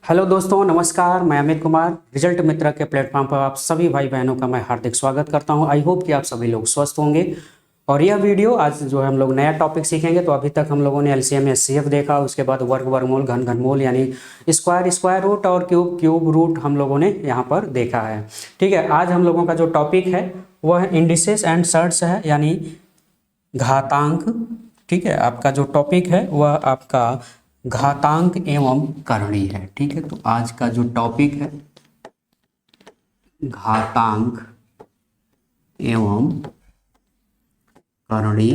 Hello दोस्तों, नमस्कार। मैं अमित कुमार रिजल्ट मित्र के प्लेटफॉर्म पर आप सभी भाई बहनों का मैं हार्दिक स्वागत करता हूं। आई होप कि आप सभी लोग स्वस्थ होंगे। और यह वीडियो आज जो है हम लोग नया टॉपिक सीखेंगे। तो अभी तक हम लोगों ने एलसीएम एचसीएफ देखा, उसके बाद वर्ग वर्गमूल घन घनमूल यानी स्क्वायर स्क्वायर रूट और क्यूब क्यूब रूट हम लोगों ने यहाँ पर देखा है। ठीक है, आज हम लोगों का जो टॉपिक है वह इंडिसेस एंड सर्ट्स है, यानी घातांक। ठीक है, आपका जो टॉपिक है वह आपका घातांक एवं करणी है। ठीक है, तो आज का जो टॉपिक है घातांक एवं करणी।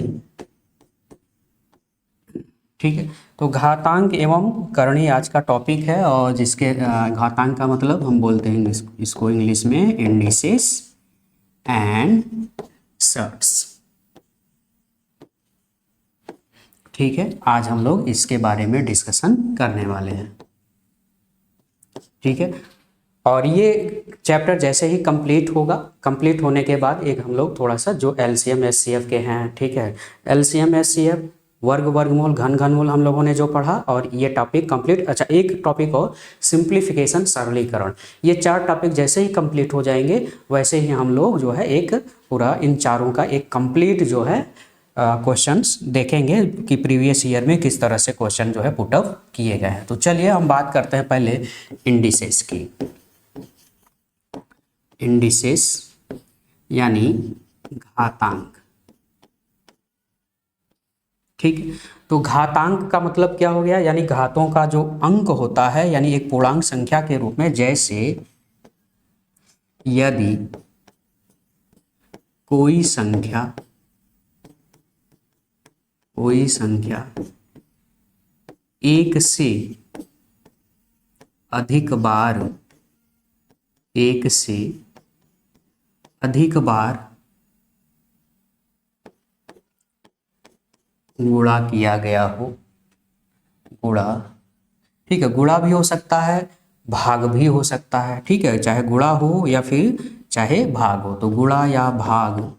ठीक है, तो घातांक एवं करणी आज का टॉपिक है। और जिसके घातांक का मतलब हम बोलते हैं इसको इंग्लिश में इंडिसेस एंड सर्ट्स। ठीक है, आज हम लोग इसके बारे में डिस्कशन करने वाले हैं। ठीक है, और ये चैप्टर जैसे ही कंप्लीट होगा, कंप्लीट होने के बाद एक हम लोग थोड़ा सा जो एलसीएम एचसीएफ के हैं, ठीक है, एलसीएम एचसीएफ वर्ग वर्गमूल घन घनमूल हम लोगों ने जो पढ़ा, और ये टॉपिक कंप्लीट। अच्छा, एक टॉपिक और सिंप्लीफिकेशन सरलीकरण। ये 4 टॉपिक जैसे ही कंप्लीट हो जाएंगे वैसे ही हम लोग जो है एक पूरा इन चारों का एक कंप्लीट जो है क्वेश्चंस देखेंगे कि प्रीवियस ईयर में किस तरह से क्वेश्चन जो है पुट अप किए गए हैं। तो चलिए हम बात करते हैं पहले इंडिसेस की। इंडिसेस यानी घातांक। ठीक है, तो घातांक का मतलब क्या हो गया, यानी घातों का जो अंक होता है, यानी एक पूर्णांक संख्या के रूप में। जैसे यदि कोई संख्या एक से अधिक बार गुणा किया गया हो, गुणा। ठीक है, गुणा भी हो सकता है, भाग भी हो सकता है। ठीक है, चाहे गुणा हो या फिर चाहे भाग हो, तो गुणा या भाग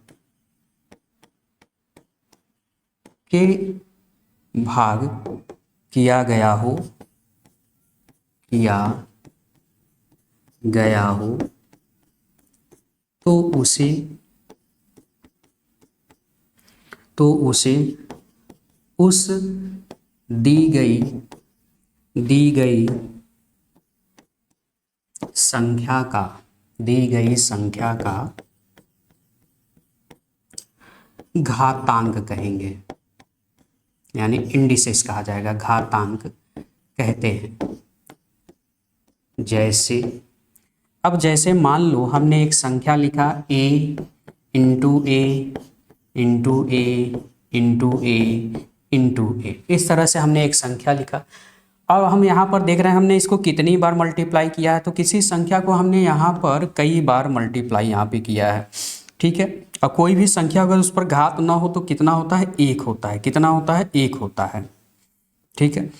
के भाग किया गया हो तो उसे उस दी गई संख्या का घातांक कहेंगे, यानी इंडिसेस कहा जाएगा, घातांक कहते हैं। जैसे मान लो हमने एक संख्या लिखा a into a into a into a into a, इस तरह से हमने एक संख्या लिखा। अब हम यहाँ पर देख रहे हैं हमने इसको कितनी बार मल्टीप्लाई किया है। तो किसी संख्या को हमने यहाँ पर कई बार मल्टीप्लाई यहाँ पे किया है। ठीक है, और कोई भी संख्या अगर उस पर घात ना हो तो कितना होता है, 1 होता है। कितना होता है, 1 होता है। ठीक है,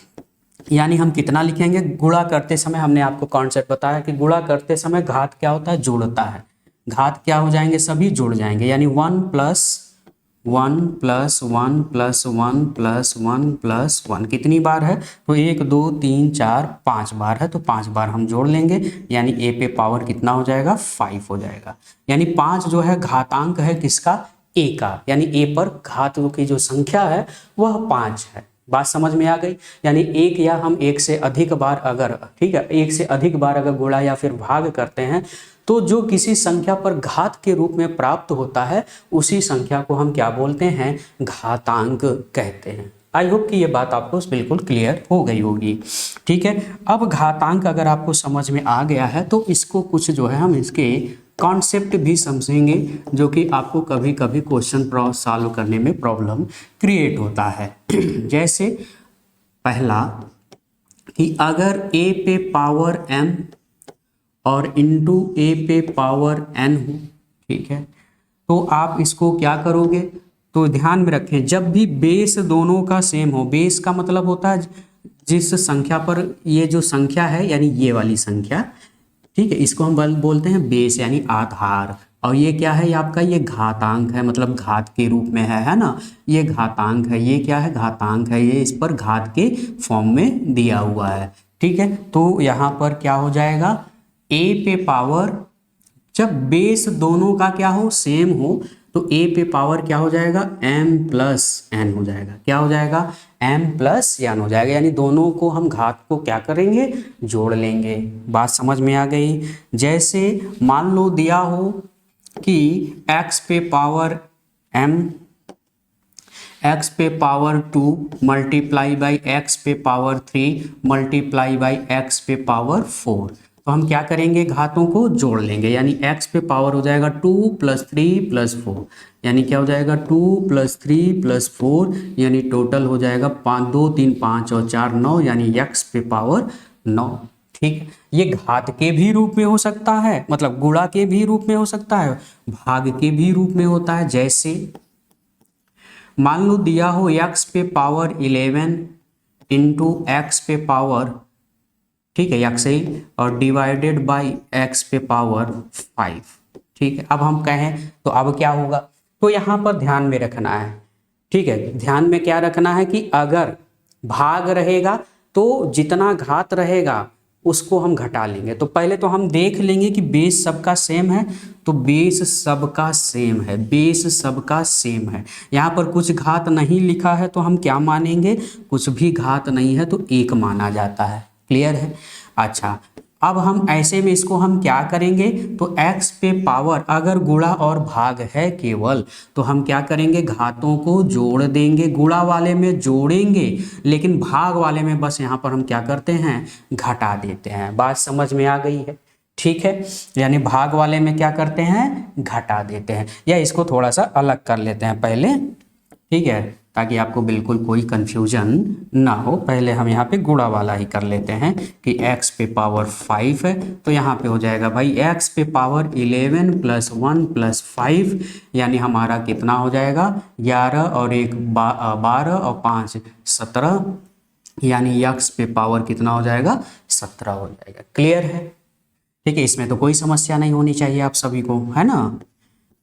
यानी हम कितना लिखेंगे, गुणा करते समय हमने आपको कॉन्सेप्ट बताया कि गुणा करते समय घात क्या होता है, जुड़ता है। घात क्या हो जाएंगे, सभी जुड़ जाएंगे, यानी 1 plus 1 plus 1 plus 1 plus 1 plus 1 कितनी बार है, तो 1 2 3 4 5 बार है। तो 5 बार हम जोड़ लेंगे, यानी a पे पावर कितना हो जाएगा, 5 हो जाएगा। यानी 5 जो है घातांक है किसका, a का, यानी a पर घात की जो संख्या है वह 5 है। बात समझ में आ गई। यानी एक या हम एक से अधिक बार अगर, ठीक है, एक से अधिक बार अगर गुणा या फिर भाग करते हैं तो जो किसी संख्या पर घात के रूप में प्राप्त होता है उसी संख्या को हम क्या बोलते हैं, घातांक कहते हैं। आई होप कि ये बात आपको बिल्कुल क्लियर हो गई होगी। ठीक है, अब घातांक अगर आपको समझ में आ गया है तो इसको कुछ जो है हम इसके कॉन्सेप्ट भी समझेंगे, जो कि आपको कभी कभी क्वेश्चन सॉल्व करने में प्रॉब्लम क्रिएट होता है। जैसे पहला कि अगर a पे पावर m और इंटू a पे पावर n हो, ठीक है, तो आप इसको क्या करोगे, तो ध्यान में रखें जब भी बेस दोनों का सेम हो। बेस का मतलब होता है जिस संख्या पर ये जो संख्या है, यानी ये वाली संख्या, ठीक है, इसको हम बोलते हैं बेस यानी आधार। और ये क्या है, ये आपका ये घातांक है, मतलब घात के रूप में है ना, ये घातांक है। ये क्या है, घातांक है, ये इस पर घात के फॉर्म में दिया हुआ है। ठीक है, तो यहाँ पर क्या हो जाएगा, a पे पावर, जब बेस दोनों का क्या हो, सेम हो, तो a पे पावर क्या हो जाएगा, m प्लस n हो जाएगा। क्या हो जाएगा, m प्लस n हो जाएगा, यानी दोनों को हम घात को क्या करेंगे, जोड़ लेंगे। बात समझ में आ गई। जैसे मान लो दिया हो कि x पे पावर m, x पे पावर 2 मल्टीप्लाई बाई x पे पावर 3 मल्टीप्लाई बाई x पे पावर 4, तो हम क्या करेंगे, घातों को जोड़ लेंगे। यानी x पे पावर हो जाएगा 2 प्लस 3 प्लस 4, यानी क्या हो जाएगा 2 प्लस 3 प्लस 4, यानी टोटल हो जाएगा 5, 2 3 5 और 4 9, यानी x पे पावर 9। ठीक है, ये घात के भी रूप में हो सकता है, मतलब गुणा के भी रूप में हो सकता है, भाग के भी रूप में होता है। जैसे मान लो दिया हो x पे पावर 11 इंटू एक्स पे पावर, ठीक है, x ही, और डिवाइडेड बाई x पे पावर 5। ठीक है, अब हम कहें तो अब क्या होगा, तो यहाँ पर ध्यान में रखना है, ठीक है, ध्यान में क्या रखना है कि अगर भाग रहेगा तो जितना घात रहेगा उसको हम घटा लेंगे। तो पहले तो हम देख लेंगे कि बेस सबका सेम है, तो बेस सबका सेम है, बेस सबका सेम है। यहाँ पर कुछ घात नहीं लिखा है तो हम क्या मानेंगे, कुछ भी घात नहीं है तो एक माना जाता है। क्लियर है। अच्छा, अब हम ऐसे में इसको हम क्या करेंगे, तो x पे पावर अगर गुणा और भाग है केवल, तो हम क्या करेंगे, घातों को जोड़ देंगे, गुणा वाले में जोड़ेंगे, लेकिन भाग वाले में बस यहाँ पर हम क्या करते हैं, घटा देते हैं। बात समझ में आ गई है। ठीक है, यानी भाग वाले में क्या करते हैं, घटा देते हैं, या इसको थोड़ा सा अलग कर लेते हैं पहले, ठीक है, ताकि आपको बिल्कुल कोई कंफ्यूजन ना हो। पहले हम यहाँ पे गुणा वाला ही कर लेते हैं कि x पे पावर 5 है, तो यहाँ पे हो जाएगा भाई x पे पावर 11 प्लस 1 प्लस 5, यानी हमारा कितना हो जाएगा, 11 और 1 12 और 5 17, यानी x पे पावर कितना हो जाएगा, 17 हो जाएगा। क्लियर है। ठीक है, इसमें तो कोई समस्या नहीं होनी चाहिए आप सभी को, है ना।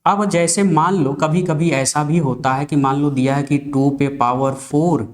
अब जैसे मान लो कभी कभी ऐसा भी होता है कि मान लो दिया है कि 2 पे पावर 4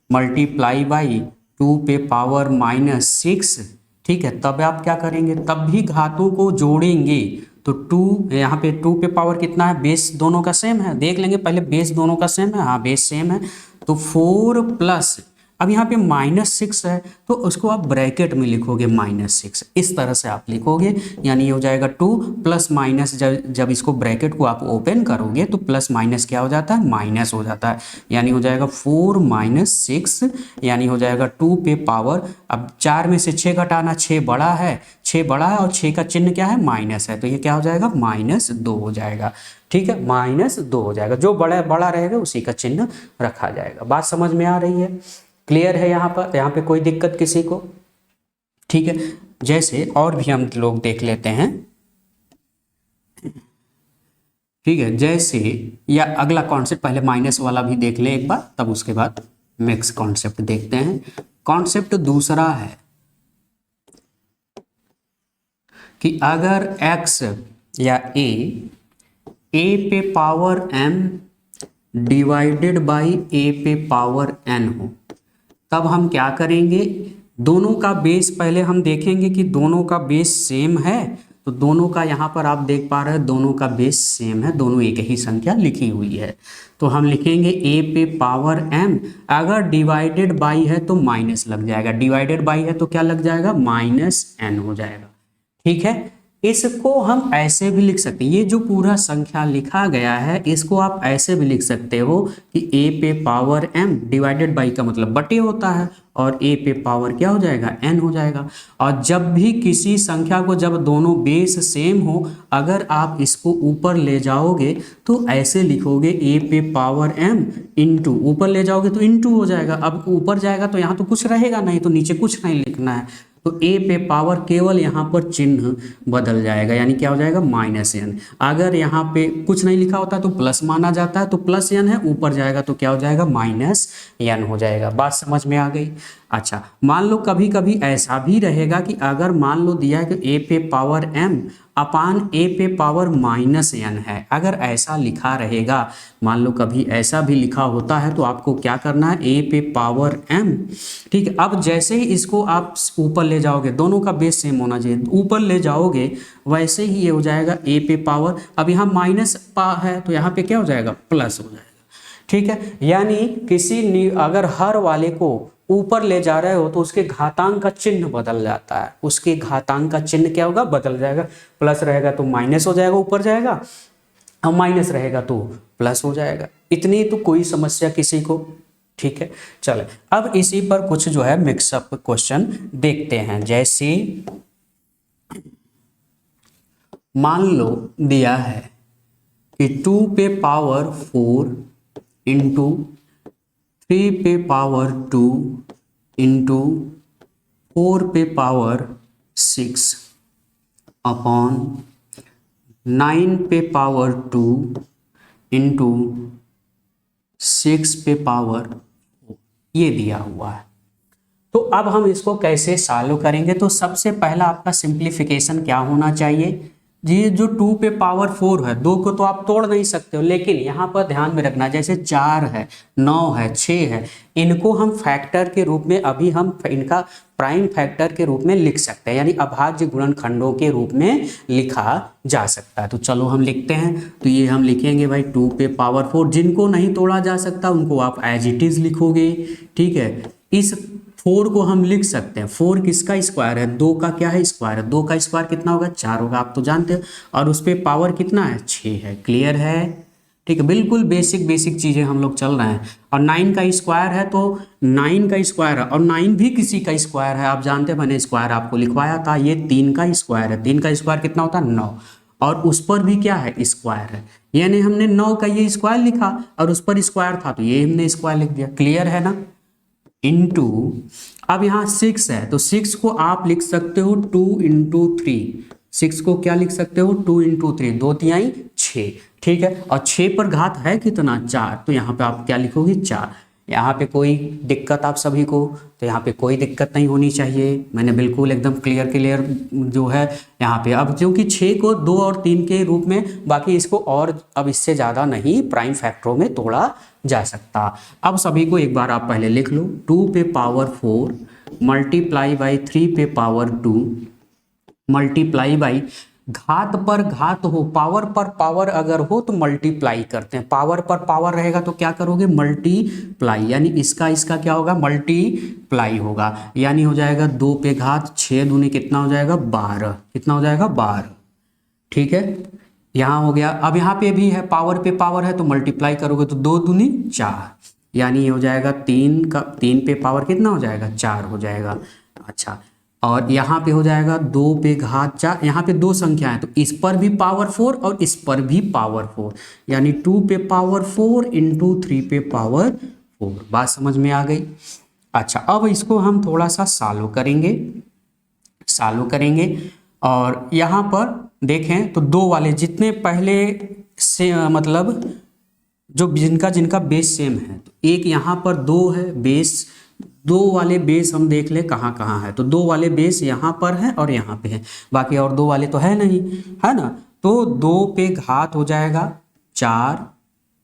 मल्टीप्लाई बाई 2 पे पावर -6, ठीक है, तब आप क्या करेंगे, तब भी घातों को जोड़ेंगे। तो 2 यहाँ पे 2 पे पावर कितना है, बेस दोनों का सेम है, देख लेंगे पहले, बेस दोनों का सेम है, हाँ बेस सेम है, तो 4 प्लस, अब यहाँ पे -6 है तो उसको आप ब्रैकेट में लिखोगे -6, इस तरह से आप लिखोगे, यानी ये हो जाएगा 2 प्लस माइनस, जब इसको ब्रैकेट को आप ओपन करोगे तो प्लस माइनस क्या हो जाता है, माइनस हो जाता है, यानी हो जाएगा 4 - 6, यानी हो जाएगा 2 पे पावर, अब 4 में से 6 घटाना, 6 बड़ा है, 6 बड़ा है और 6 का चिन्ह क्या है, माइनस है, तो ये क्या हो जाएगा, -2 हो जाएगा। ठीक है, -2 हो जाएगा, जो बड़ा बड़ा रहेगा उसी का चिन्ह रखा जाएगा। बात समझ में आ रही है। क्लियर है यहाँ पर, यहाँ पे कोई दिक्कत किसी को। ठीक है, जैसे और भी हम लोग देख लेते हैं, ठीक है, जैसे या अगला कॉन्सेप्ट, पहले माइनस वाला भी देख ले एक बार, तब उसके बाद नेक्स्ट कॉन्सेप्ट देखते हैं। कॉन्सेप्ट दूसरा है कि अगर x या a पे power m divided by a पे पावर n हो, तब हम क्या करेंगे, दोनों का बेस पहले हम देखेंगे कि दोनों का बेस सेम है, तो दोनों का यहाँ पर आप देख पा रहे हैं दोनों का बेस सेम है, दोनों एक ही संख्या लिखी हुई है, तो हम लिखेंगे a पे पावर m, अगर डिवाइडेड बाई है तो माइनस लग जाएगा, डिवाइडेड बाई है तो क्या लग जाएगा, -n हो जाएगा। ठीक है, इसको हम ऐसे भी लिख सकते हैं, ये जो पूरा संख्या लिखा गया है इसको आप ऐसे भी लिख सकते हो कि a पे पावर m डिवाइडेड बाई का मतलब बटे होता है, और a पे पावर क्या हो जाएगा, n हो जाएगा। और जब भी किसी संख्या को, जब दोनों बेस सेम हो, अगर आप इसको ऊपर ले जाओगे तो ऐसे लिखोगे a पे पावर m इंटू, ऊपर ले जाओगे तो इंटू हो जाएगा, अब ऊपर जाएगा तो यहाँ तो कुछ रहेगा नहीं, तो नीचे कुछ नहीं लिखना है, तो a पे पावर केवल यहाँ पर चिन्ह बदल जाएगा, यानी क्या हो जाएगा, -n। अगर यहाँ पे कुछ नहीं लिखा होता तो प्लस माना जाता है, तो +n है, ऊपर जाएगा तो क्या हो जाएगा, -n हो जाएगा। बात समझ में आ गई। अच्छा, मान लो कभी कभी ऐसा भी रहेगा कि अगर मान लो दिया है कि a पे पावर m अपान ए पे पावर माइनस एन है। अगर ऐसा लिखा रहेगा, मान लो कभी ऐसा भी लिखा होता है, तो आपको क्या करना है, ए पे पावर एम। ठीक है, अब जैसे ही इसको आप ऊपर ले जाओगे, दोनों का बेस सेम होना चाहिए, ऊपर ले जाओगे वैसे ही ये हो जाएगा ए पे पावर, अब यहाँ माइनस है तो यहाँ पे क्या हो जाएगा, प्लस हो जाएगा। ठीक है, यानी अगर हर वाले को ऊपर ले जा रहे हो तो उसके घातांक का चिन्ह बदल जाता है, उसके घातांक का चिन्ह क्या होगा, बदल जाएगा। प्लस रहेगा तो माइनस हो जाएगा, ऊपर जाएगा, और माइनस रहेगा तो प्लस हो जाएगा। इतनी तो कोई समस्या किसी को। ठीक है, चले अब इसी पर कुछ जो है मिक्सअप क्वेश्चन देखते हैं। जैसे मान लो दिया है कि 2 पे पावर 4 इंटू 3 पे पावर 2 इंटू 4 पे पावर 6 अपॉन 9 पे पावर 2 इंटू 6 पे पावर 4 ये दिया हुआ है। तो अब हम इसको कैसे सॉल्व करेंगे, तो सबसे पहला आपका सिंप्लीफिकेशन क्या होना चाहिए, ये जो 2 पे पावर 4 है, 2 को तो आप तोड़ नहीं सकते हो, लेकिन यहाँ पर ध्यान में रखना, जैसे 4 है, 9 है, 6 है, इनको हम फैक्टर के रूप में, अभी हम इनका प्राइम फैक्टर के रूप में लिख सकते हैं, यानी अभाज्य गुणनखंडों के रूप में लिखा जा सकता है। तो चलो हम लिखते हैं। तो ये हम लिखेंगे भाई 2 पे पावर 4, जिनको नहीं तोड़ा जा सकता उनको आप एज इट इज लिखोगे। ठीक है, इस 4 को हम लिख सकते हैं, 4 किसका स्क्वायर है, 2 का क्या है, स्क्वायर है, 2 का स्क्वायर कितना होगा, 4 होगा, आप तो जानते हो, और उस पर पावर कितना है, 6 है। क्लियर है, ठीक है, बिल्कुल बेसिक चीज़ें हम लोग चल रहे हैं। और 9 का स्क्वायर है तो 9 का स्क्वायर है, और 9 भी किसी का स्क्वायर है, आप जानते हैं, मैंने स्क्वायर आपको लिखवाया था, ये 3 का स्क्वायर है, 3 का स्क्वायर कितना होता है, 9, और उस पर भी क्या है, स्क्वायर है, यानी हमने 9 का ये स्क्वायर लिखा और उस पर स्क्वायर था तो ये हमने स्क्वायर लिख दिया। क्लियर है ना, इंटू, अब यहाँ 6 है तो 6 को आप लिख सकते हो 2 इंटू 3, 6 को क्या लिख सकते हो, 2 इंटू 3, 2 तिहाई 6। ठीक है, और 6 पर घात है कितना, 4, तो यहाँ पे आप क्या लिखोगे, 4। यहाँ पे कोई दिक्कत आप सभी को, तो यहाँ पे कोई दिक्कत नहीं होनी चाहिए, मैंने बिल्कुल एकदम क्लियर जो है यहाँ पे। अब क्योंकि 6 को 2 और 3 के रूप में, बाकी इसको और अब इससे ज़्यादा नहीं प्राइम फैक्टरों में तोड़ा जा सकता। अब सभी को एक बार आप पहले लिख लो, 2 पे पावर 4 मल्टीप्लाई बाई 3 पे पावर 2 मल्टीप्लाई बाई, घात पर घात हो, पावर पर पावर अगर हो तो मल्टीप्लाई करते हैं, पावर पर पावर रहेगा तो क्या करोगे, मल्टीप्लाई, यानी इसका क्या होगा, मल्टीप्लाई होगा, यानी हो जाएगा 2 पे घात 6 दूनी कितना हो जाएगा, 12, कितना हो जाएगा, 12। ठीक है, यहाँ हो गया। अब यहाँ पे भी है, पावर पे पावर है तो मल्टीप्लाई करोगे तो 2 दूनी 4, यानी ये हो जाएगा 3 पे पावर कितना हो जाएगा, 4 हो जाएगा। अच्छा, और यहाँ पे हो जाएगा 2 पे घात 4, यहाँ पे 2 संख्या है तो इस पर भी पावर 4 और इस पर भी पावर 4, यानी 2 पे पावर 4 इंटू 3 पे पावर 4। बात समझ में आ गई। अच्छा, अब इसको हम थोड़ा सा सॉल्व करेंगे और यहाँ पर देखें तो 2 वाले जितने पहले से मतलब जो जिनका बेस सेम है, तो एक यहाँ पर 2 है बेस, 2 वाले बेस हम देख ले कहाँ कहाँ है, तो 2 वाले बेस यहाँ पर है और यहाँ पे है, बाकी और 2 वाले तो है नहीं, है ना। तो 2 पे घात हो जाएगा 4,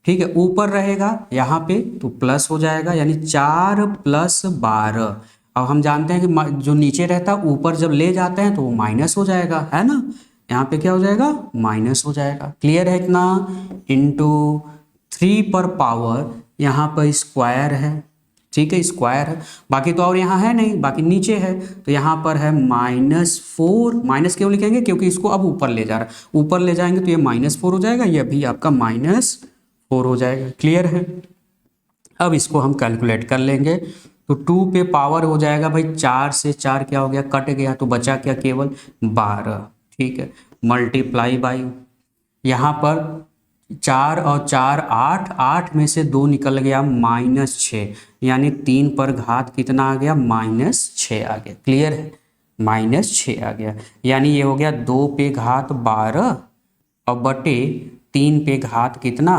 ठीक है, ऊपर रहेगा यहाँ पे तो प्लस हो जाएगा, यानी 4 प्लस 12। अब हम जानते हैं कि जो नीचे रहता है ऊपर जब ले जाते हैं तो वो माइनस हो जाएगा, है ना, यहाँ पे क्या हो जाएगा, माइनस हो जाएगा। क्लियर है इतना, इंटू 3 पर पावर यहाँ पर स्क्वायर है, ठीक है, स्क्वायर है, बाकी तो और यहाँ है नहीं, बाकी नीचे है, तो यहाँ पर है -4, माइनस क्यों लिखेंगे, क्योंकि इसको अब ऊपर ले जा रहा है, ऊपर ले जाएंगे तो ये -4 हो जाएगा, ये भी आपका -4 हो जाएगा। क्लियर है, अब इसको हम कैलकुलेट कर लेंगे, तो 2 पे पावर हो जाएगा भाई 4 से 4 क्या हो गया, कट गया, तो बचा क्या, केवल 12। ठीक है, मल्टीप्लाई बाई, यहाँ पर 4 और 4 8, 8 में से 2 निकल गया -6, यानी 3 पर घात कितना आ गया, -6 आ गया। क्लियर है, -6 आ गया, यानी ये हो गया 2 पे घात 12 और बटे 3 पे घात कितना,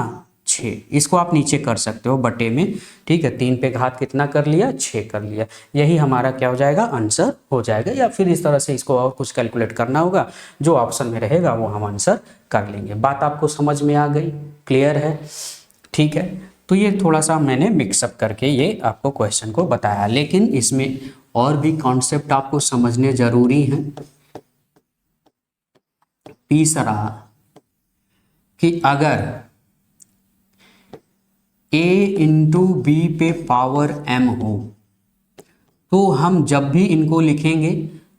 6। इसको आप नीचे कर सकते हो बटे में, ठीक है। 3 पे घात कितना कर लिया, 6 कर लिया। यही हमारा क्या हो जाएगा, आंसर हो जाएगा। या फिर इस तरह से इसको और कुछ कैलकुलेट करना होगा, जो ऑप्शन में रहेगा वो हम आंसर कर लेंगे। बात आपको समझ में आ गई, क्लियर है, ठीक है। तो ये थोड़ा सा मैंने मिक्सअप करके ये आपको क्वेश्चन को बताया, लेकिन इसमें और भी कॉन्सेप्ट आपको समझने जरूरी हैं। तीसरा कि अगर a इंटू बी पे पावर m हो, तो हम जब भी इनको लिखेंगे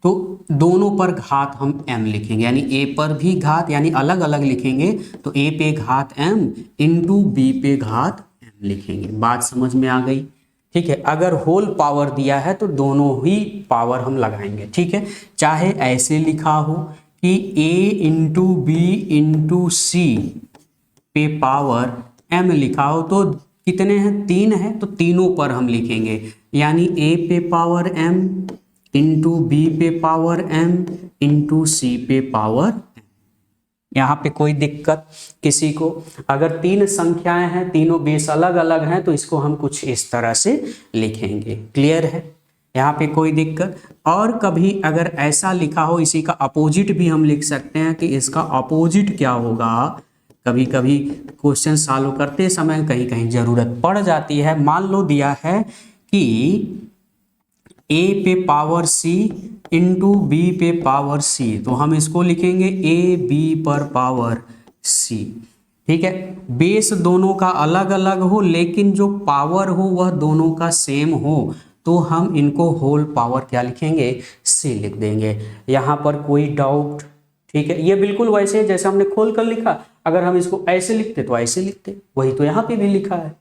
तो दोनों पर घात हम m लिखेंगे, यानी a पर भी घात, यानी अलग अलग लिखेंगे तो a पे घात m इंटू बी पे घात m लिखेंगे। बात समझ में आ गई, ठीक है। अगर होल पावर दिया है तो दोनों ही पावर हम लगाएंगे, ठीक है। चाहे ऐसे लिखा हो कि a इंटू बी इंटू सी पे पावर m लिखा हो, तो कितने हैं, 3 है, तो तीनों पर हम लिखेंगे, यानी a पे पावर m इंटू बी पे पावर m इंटू सी पे पावर m। यहाँ पे कोई दिक्कत किसी को? अगर 3 संख्याएं हैं, तीनों बेस अलग अलग हैं, तो इसको हम कुछ इस तरह से लिखेंगे, क्लियर है, यहाँ पे कोई दिक्कत? और कभी अगर ऐसा लिखा हो, इसी का अपोजिट भी हम लिख सकते हैं कि इसका अपोजिट क्या होगा। कभी कभी क्वेश्चन सॉल्व करते समय कहीं कहीं जरूरत पड़ जाती है। मान लो दिया है कि a पे पावर c इंटू बी पे पावर c, तो हम इसको लिखेंगे a b पर पावर c, ठीक है। बेस दोनों का अलग अलग हो, लेकिन जो पावर हो वह दोनों का सेम हो, तो हम इनको होल पावर क्या लिखेंगे, c लिख देंगे। यहाँ पर कोई डाउट? ठीक है, ये बिल्कुल वैसे जैसे हमने खोल कर लिखा, अगर हम इसको ऐसे लिखते तो ऐसे लिखते, वही तो यहाँ पे भी लिखा है।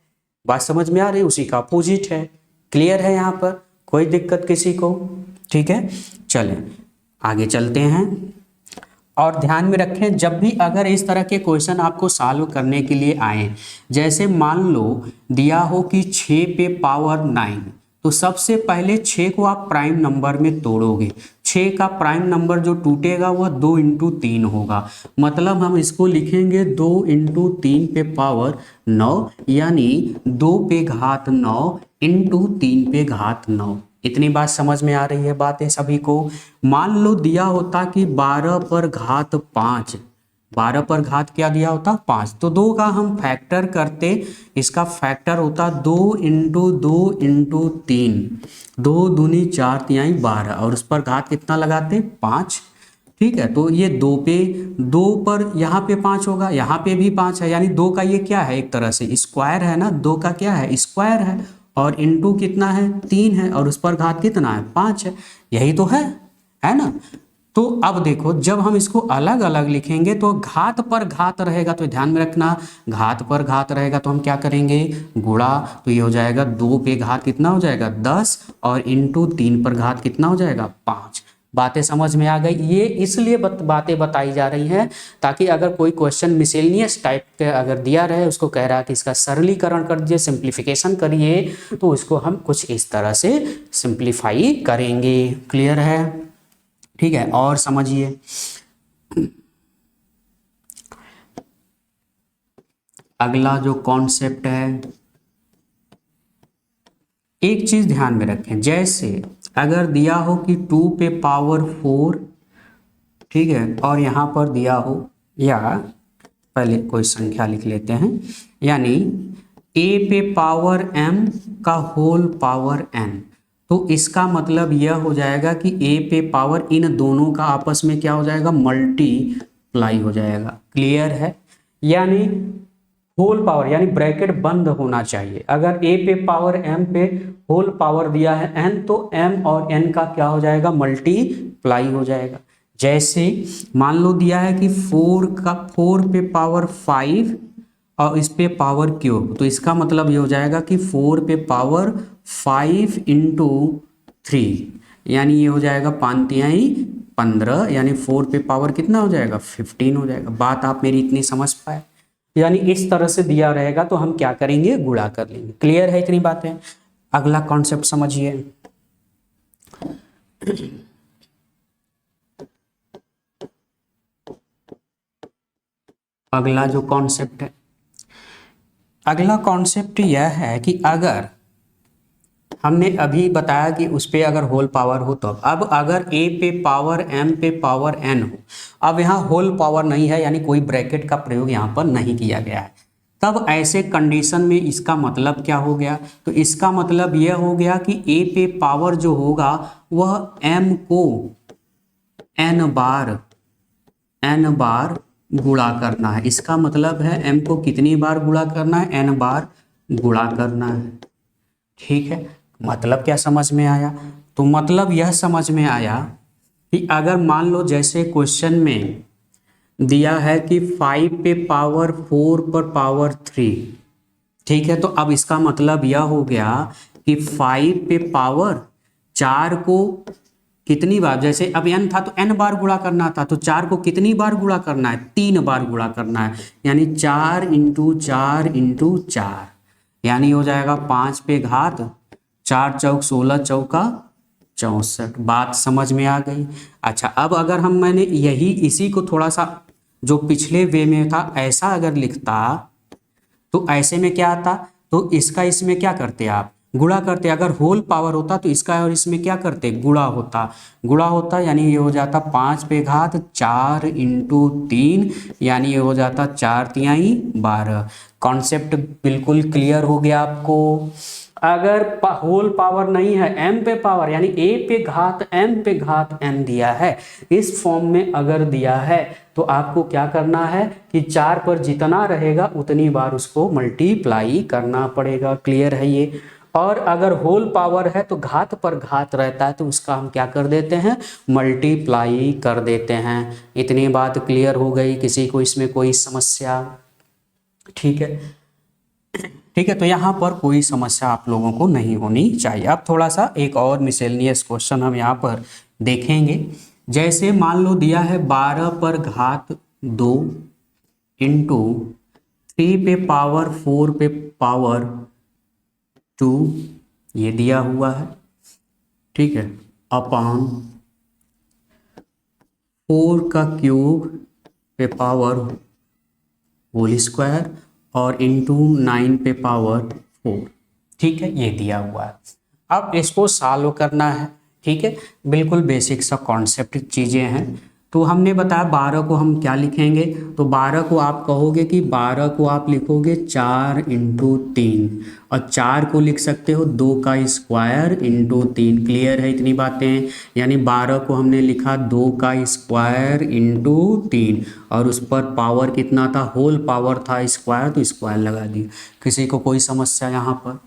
बात समझ में आ रही, उसी का अपोजिट है, क्लियर है यहाँ पर, कोई दिक्कत किसी को? ठीक है, चलें आगे चलते हैं। और ध्यान में रखें, जब भी अगर इस तरह के क्वेश्चन आपको सॉल्व करने के लिए आए, जैसे मान लो दिया हो कि 6 पे पावर 9, तो सबसे पहले 6 को आप प्राइम नंबर में तोड़ोगे। 6 का प्राइम नंबर जो टूटेगा वह 2 इंटू 3 होगा, मतलब हम इसको लिखेंगे 2 इंटू 3 पे पावर 9, यानी 2 पे घात 9 इंटू 3 पे घात 9। इतनी बात समझ में आ रही है बातें सभी को? मान लो दिया होता कि 12 पर घात 5, 12 पर घात क्या दिया होता, 5, तो 2 का हम फैक्टर करते, इसका फैक्टर होता 2 इंटू 2 इंटू 3, 2 दूनी 4 तिहाई 12, और उस पर घात कितना लगाते, 5, ठीक है। तो ये 2 पे, 2 पर यहाँ पे 5 होगा, यहाँ पे भी 5 है, यानी 2 का ये क्या है, एक तरह से स्क्वायर है ना, 2 का क्या है, स्क्वायर है, और इंटू कितना है, 3 है, और उस पर घात कितना है, 5 है, यही तो है ना। तो अब देखो, जब हम इसको अलग अलग लिखेंगे तो घात पर घात रहेगा, तो ध्यान में रखना, घात पर घात रहेगा तो हम क्या करेंगे, गुणा, तो ये हो जाएगा 2 पे घात कितना हो जाएगा, 10, और इंटू 3 पर घात कितना हो जाएगा, 5। बातें समझ में आ गई? ये इसलिए बातें बताई जा रही हैं ताकि अगर कोई क्वेश्चन मिसेलिनियस टाइप का अगर दिया रहे, उसको कह रहा है कि इसका सरलीकरण कर दीजिए, सिंप्लीफिकेशन करिए, तो इसको हम कुछ इस तरह से सिंप्लीफाई करेंगे, क्लियर है, ठीक है। और समझिए, अगला जो कॉन्सेप्ट है, एक चीज ध्यान में रखें, जैसे अगर दिया हो कि 2 पे पावर 4, ठीक है, और यहाँ पर दिया हो, या पहले कोई संख्या लिख लेते हैं, यानी a पे पावर m का होल पावर n, तो इसका मतलब यह हो जाएगा कि a पे पावर, इन दोनों का आपस में क्या हो जाएगा, मल्टीप्लाई हो जाएगा, क्लियर है। यानी होल पावर, यानी ब्रैकेट बंद होना चाहिए। अगर a पे पावर m पे होल पावर दिया है n, तो m और n का क्या हो जाएगा, मल्टीप्लाई हो जाएगा। जैसे मान लो दिया है कि 4 पे पावर 5 और इस पे पावर क्यूब, तो इसका मतलब ये हो जाएगा कि 4 पे पावर 5 इंटू 3, यानी ये हो जाएगा 5 तिहाई 15, यानी 4 पे पावर कितना हो जाएगा, 15 हो जाएगा। बात आप मेरी इतनी समझ पाए? यानी इस तरह से दिया रहेगा तो हम क्या करेंगे, गुणा कर लेंगे, क्लियर है इतनी बातें? अगला कॉन्सेप्ट समझिए, अगला जो कॉन्सेप्ट है, अगला कॉन्सेप्ट यह है कि अगर हमने अभी बताया कि उस पे अगर होल पावर हो तो अब अगर a पे पावर m पे पावर n हो, अब यहाँ होल पावर नहीं है यानी कोई ब्रैकेट का प्रयोग यहाँ पर नहीं किया गया है, तब ऐसे कंडीशन में इसका मतलब क्या हो गया? तो इसका मतलब यह हो गया कि a पे पावर जो होगा वह m को n बार गुणा करना है। इसका मतलब है m को कितनी बार गुणा करना है? n बार गुणा करना है। ठीक है, मतलब क्या समझ में आया? तो मतलब यह समझ में आया कि अगर मान लो जैसे क्वेश्चन में दिया है कि 5 पे पावर 4 पर पावर 3, ठीक है, तो अब इसका मतलब यह हो गया कि 5 पे पावर 4 को कितनी बार, जैसे अब n था तो n बार गुणा करना था, तो 4 को कितनी बार गुणा करना है? 3 बार गुणा करना है, यानी 4 इंटू 4 इंटू 4, यानी हो जाएगा 5 पे घात 4 चौक 16 चौका 64। बात समझ में आ गई? अच्छा, अब अगर मैंने इसी को थोड़ा सा जो पिछले वे में था ऐसा अगर लिखता तो ऐसे में क्या आता? तो इसका इसमें क्या करते आप? गुणा करते। अगर होल पावर होता तो इसका और इसमें क्या करते? गुणा होता यानी ये हो जाता 5 पे घात 4 इंटू 3, यानी ये हो जाता 4 तिहाई 12। कॉन्सेप्ट बिल्कुल क्लियर हो गया आपको? अगर होल पावर नहीं है, m पे पावर यानी a पे घात m पे घात n दिया है, इस फॉर्म में अगर दिया है तो आपको क्या करना है कि 4 पर जितना रहेगा उतनी बार उसको मल्टीप्लाई करना पड़ेगा। क्लियर है ये? और अगर होल पावर है तो घात पर घात रहता है तो उसका हम क्या कर देते हैं? मल्टीप्लाई कर देते हैं। इतनी बात क्लियर हो गई? किसी को इसमें कोई समस्या? ठीक है, ठीक है, तो यहाँ पर कोई समस्या आप लोगों को नहीं होनी चाहिए। अब थोड़ा सा एक और मिसेलिनियस क्वेश्चन हम यहाँ पर देखेंगे। जैसे मान लो दिया है 12 पर घात 2 इंटू 3 पे पावर 4 पे पावर 2, ये दिया हुआ है, ठीक है, अपॉन 4 का क्यूब पे पावर होल स्क्वायर और इंटू 9 पे पावर 4, ठीक है, ये दिया हुआ है। अब इसको सॉल्व करना है, ठीक है, बिल्कुल बेसिक सा कॉन्सेप्ट चीज़ें हैं। तो हमने बताया 12 को हम क्या लिखेंगे? तो 12 को आप कहोगे कि 12 को आप लिखोगे 4 इंटू 3, और 4 को लिख सकते हो 2 का स्क्वायर इंटू 3। क्लियर है इतनी बातें? यानी 12 को हमने लिखा 2 का स्क्वायर इंटू 3, और उस पर पावर कितना था? होल पावर था, स्क्वायर तो स्क्वायर लगा दिया। किसी को कोई समस्या यहाँ पर?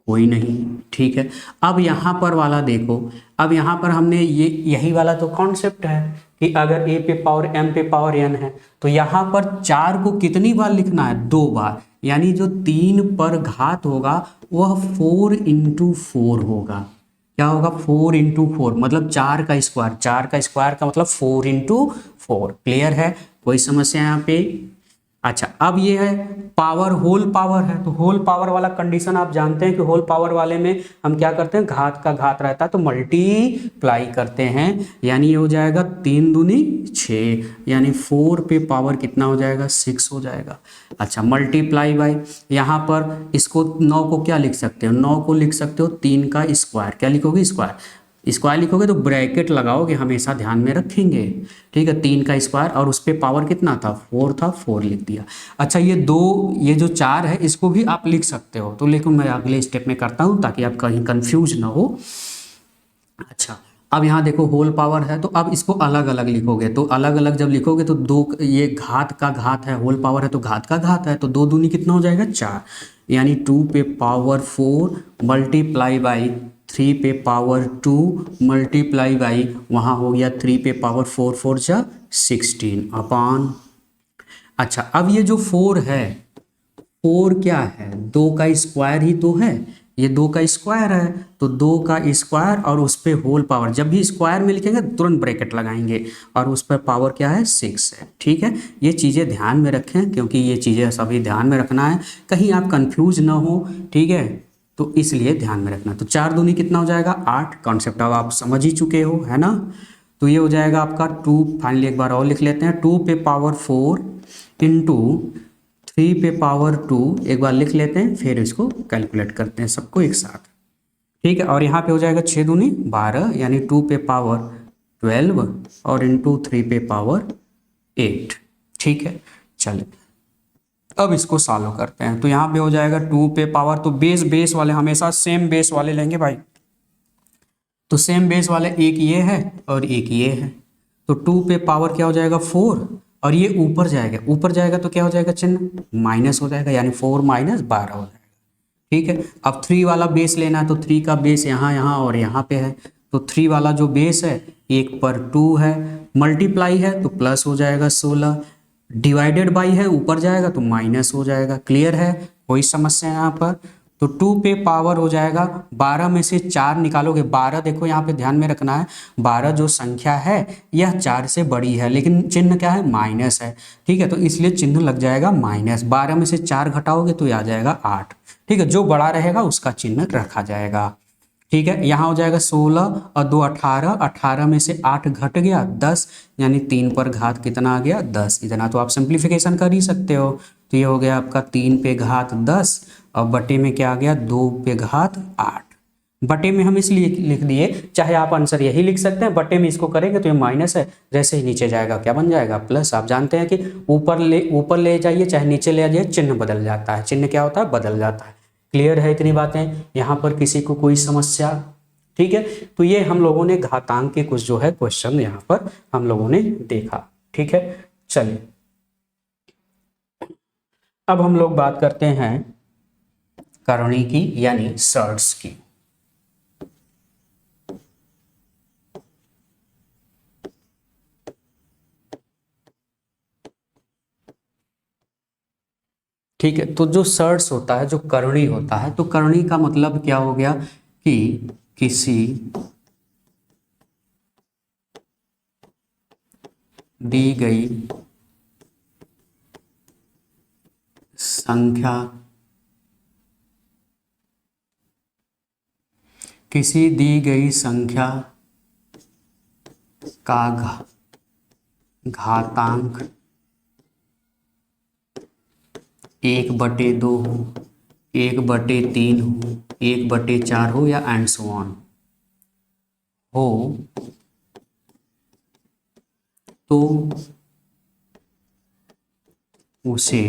कोई नहीं, ठीक है। अब यहाँ पर वाला देखो, अब यहाँ पर हमने यही वाला तो कॉन्सेप्ट है कि अगर a पे पावर m पे पावर n है तो यहाँ पर 4 को कितनी बार लिखना है? 2 बार, यानी जो 3 पर घात होगा वह 4 इंटू 4 होगा। क्या होगा? 4 इंटू 4 मतलब 4 का स्क्वायर, 4 का स्क्वायर का मतलब 4 इंटू 4। क्लियर है? कोई समस्या यहाँ पे? अच्छा, अब ये है पावर, होल पावर है तो होल पावर वाला कंडीशन आप जानते हैं कि होल पावर वाले में हम क्या करते हैं? घात का घात रहता है तो मल्टीप्लाई करते हैं, यानी ये हो जाएगा 3 दूनी 6, यानी 4 पे पावर कितना हो जाएगा? 6 हो जाएगा। अच्छा, मल्टीप्लाई बाई, यहाँ पर इसको 9 को क्या लिख सकते हो? 9 को लिख सकते हो 3 का स्क्वायर। क्या लिखोगे? स्क्वायर। स्क्वायर लिखोगे तो ब्रैकेट लगाओगे, हमेशा ध्यान में रखेंगे, ठीक है। 3 का स्क्वायर और उस पर पावर कितना था? 4 था, 4 लिख दिया। अच्छा, ये जो 4 है इसको भी आप लिख सकते हो, तो लेकिन मैं अगले स्टेप में करता हूँ ताकि आप कहीं कंफ्यूज ना हो। अच्छा, अब यहाँ देखो होल पावर है तो अब इसको अलग अलग लिखोगे, तो अलग अलग जब लिखोगे तो 2, ये घात का घात है, होल पावर है तो घात का घात है, तो 2 दूनी कितना हो जाएगा? 4, यानी 2 पे पावर 4 मल्टीप्लाई बाई 3 पे पावर 2 मल्टीप्लाई बाई, वहाँ हो गया 3 पे पावर 4, 4 जा 16 अपॉन। अच्छा, अब ये जो 4 है, 4 क्या है? 2 का स्क्वायर ही तो है, ये 2 का स्क्वायर है तो 2 का स्क्वायर और उस पर होल पावर, जब भी स्क्वायर में लिखेंगे तुरंत ब्रैकेट लगाएंगे, और उस पर पावर क्या है? 6 है, ठीक है। ये चीज़ें ध्यान में रखें क्योंकि ये चीज़ें सभी ध्यान में रखना है, कहीं आप कंफ्यूज ना हो, ठीक है, तो इसलिए ध्यान में रखना। तो 4 दूनी कितना हो जाएगा? 8। कॉन्सेप्ट अब आप समझ ही चुके हो, है ना? तो ये हो जाएगा आपका 2, फाइनली एक बार और लिख लेते हैं, 2 पे पावर 4 इंटू 3 पे पावर 2 एक बार लिख लेते हैं, फिर इसको कैलकुलेट करते हैं सबको एक साथ। ठीक है, और यहाँ पे हो जाएगा 6 दूनी 12, यानी 2 पे पावर 12 और इंटू 3 पे पावर 8। ठीक है, चलिए अब इसको सॉल्व करते हैं। तो यहाँ पे हो जाएगा 2 पे पावर, तो बेस वाले हमेशा सेम बेस वाले लेंगे भाई। तो सेम बेस वाले एक ये है और एक ये है, तो 2 पे पावर क्या हो जाएगा 4, और ये ऊपर जाएगा तो क्या हो जाएगा चिन्ह माइनस हो जाएगा, यानी 4 माइनस 12 हो जाएगा। ठीक है, अब 3 वाला बेस लेना है, तो 3 का बेस यहाँ और यहाँ पे है, तो 3 वाला जो बेस है 1 पर 2 है, मल्टीप्लाई है तो प्लस हो जाएगा 16, डिवाइडेड बाई है ऊपर जाएगा तो माइनस हो जाएगा। क्लियर है, कोई समस्या यहाँ पर? तो 2 पे पावर हो जाएगा 12 में से 4 निकालोगे, 12 देखो यहाँ पे ध्यान में रखना है, 12 जो संख्या है यह 4 से बड़ी है, लेकिन चिन्ह क्या है माइनस है। ठीक है, तो इसलिए चिन्ह लग जाएगा माइनस। 12 में से 4 घटाओगे तो ये आ जाएगा 8। ठीक है, जो बड़ा रहेगा उसका चिन्ह रखा जाएगा। ठीक है, यहाँ हो जाएगा 16 और 2 18, 18 में से 8 घट गया 10, यानी 3 पर घात कितना आ गया 10। इतना तो आप सिंप्लीफिकेशन कर ही सकते हो। तो ये हो गया आपका 3 पे घात 10 और बटे में क्या आ गया 2 पे घात 8। बटे में हम इसलिए लिख दिए, चाहे आप आंसर यही लिख सकते हैं, बटे में इसको करेंगे तो ये माइनस है, जैसे ही नीचे जाएगा क्या बन जाएगा प्लस। आप जानते हैं कि ऊपर ले जाइए चाहे नीचे ले जाइए चिन्ह बदल जाता है, चिन्ह क्या होता है बदल जाता है। क्लियर है इतनी बातें? यहाँ पर किसी को कोई समस्या? ठीक है, तो ये हम लोगों ने घातांक के कुछ जो है क्वेश्चन यहाँ पर हम लोगों ने देखा। ठीक है, चलिए अब हम लोग बात करते हैं करणी की यानी सर्ट्स की। ठीक है, तो जो सर्ट्स होता है, जो करणी होता है, तो करणी का मतलब क्या हो गया कि किसी दी गई संख्या, किसी दी गई संख्या का घातांक 1/2 हो, 1/3 हो, 1/4 हो या एंड सो ऑन हो, तो उसे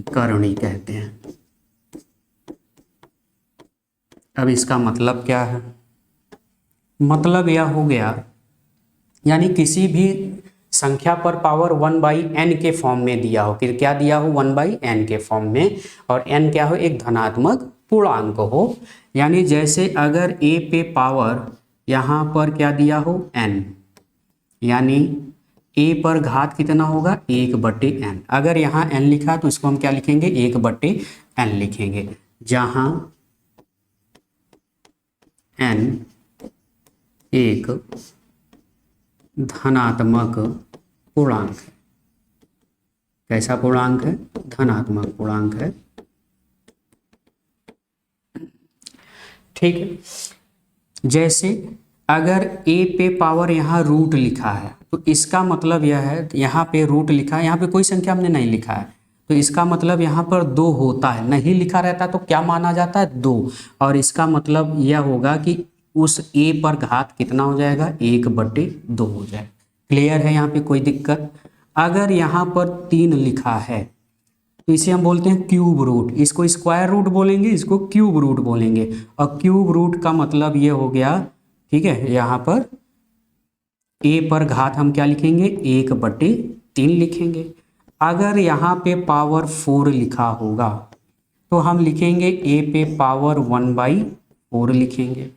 करणी कहते हैं। अब इसका मतलब क्या है? मतलब यह हो गया, यानी किसी भी संख्या पर पावर 1/n के फॉर्म में दिया हो, कि क्या दिया हो 1/n के फॉर्म में, और n क्या हो एक धनात्मक पूर्णांक हो। यानी जैसे अगर a पे पावर यहाँ पर क्या दिया हो n, यानी a पर घात कितना होगा 1/n। अगर यहाँ n लिखा तो इसको हम क्या लिखेंगे 1/n लिखेंगे, जहाँ n एक धनात्मक पूर्णांक है। कैसा पूर्णांक है? धनात्मक पूर्णांक है। ठीक है, जैसे अगर a पे पावर यहाँ रूट लिखा है तो इसका मतलब यह है, यहाँ पे रूट लिखा है, यहाँ पे कोई संख्या हमने नहीं लिखा है, तो इसका मतलब यहाँ पर 2 होता है। नहीं लिखा रहता तो क्या माना जाता है 2, और इसका मतलब यह होगा कि उस a पर घात कितना हो जाएगा 1/2 हो जाएगा। क्लियर है यहाँ पे कोई दिक्कत? अगर यहाँ पर 3 लिखा है तो इसे हम बोलते हैं क्यूब रूट, इसको स्क्वायर रूट बोलेंगे, इसको क्यूब रूट बोलेंगे, और क्यूब रूट का मतलब ये हो गया, ठीक है, यहाँ पर a पर घात हम क्या लिखेंगे 1/3 लिखेंगे। अगर यहाँ पे पावर 4 लिखा होगा तो हम लिखेंगे a पे पावर 1/4 लिखेंगे,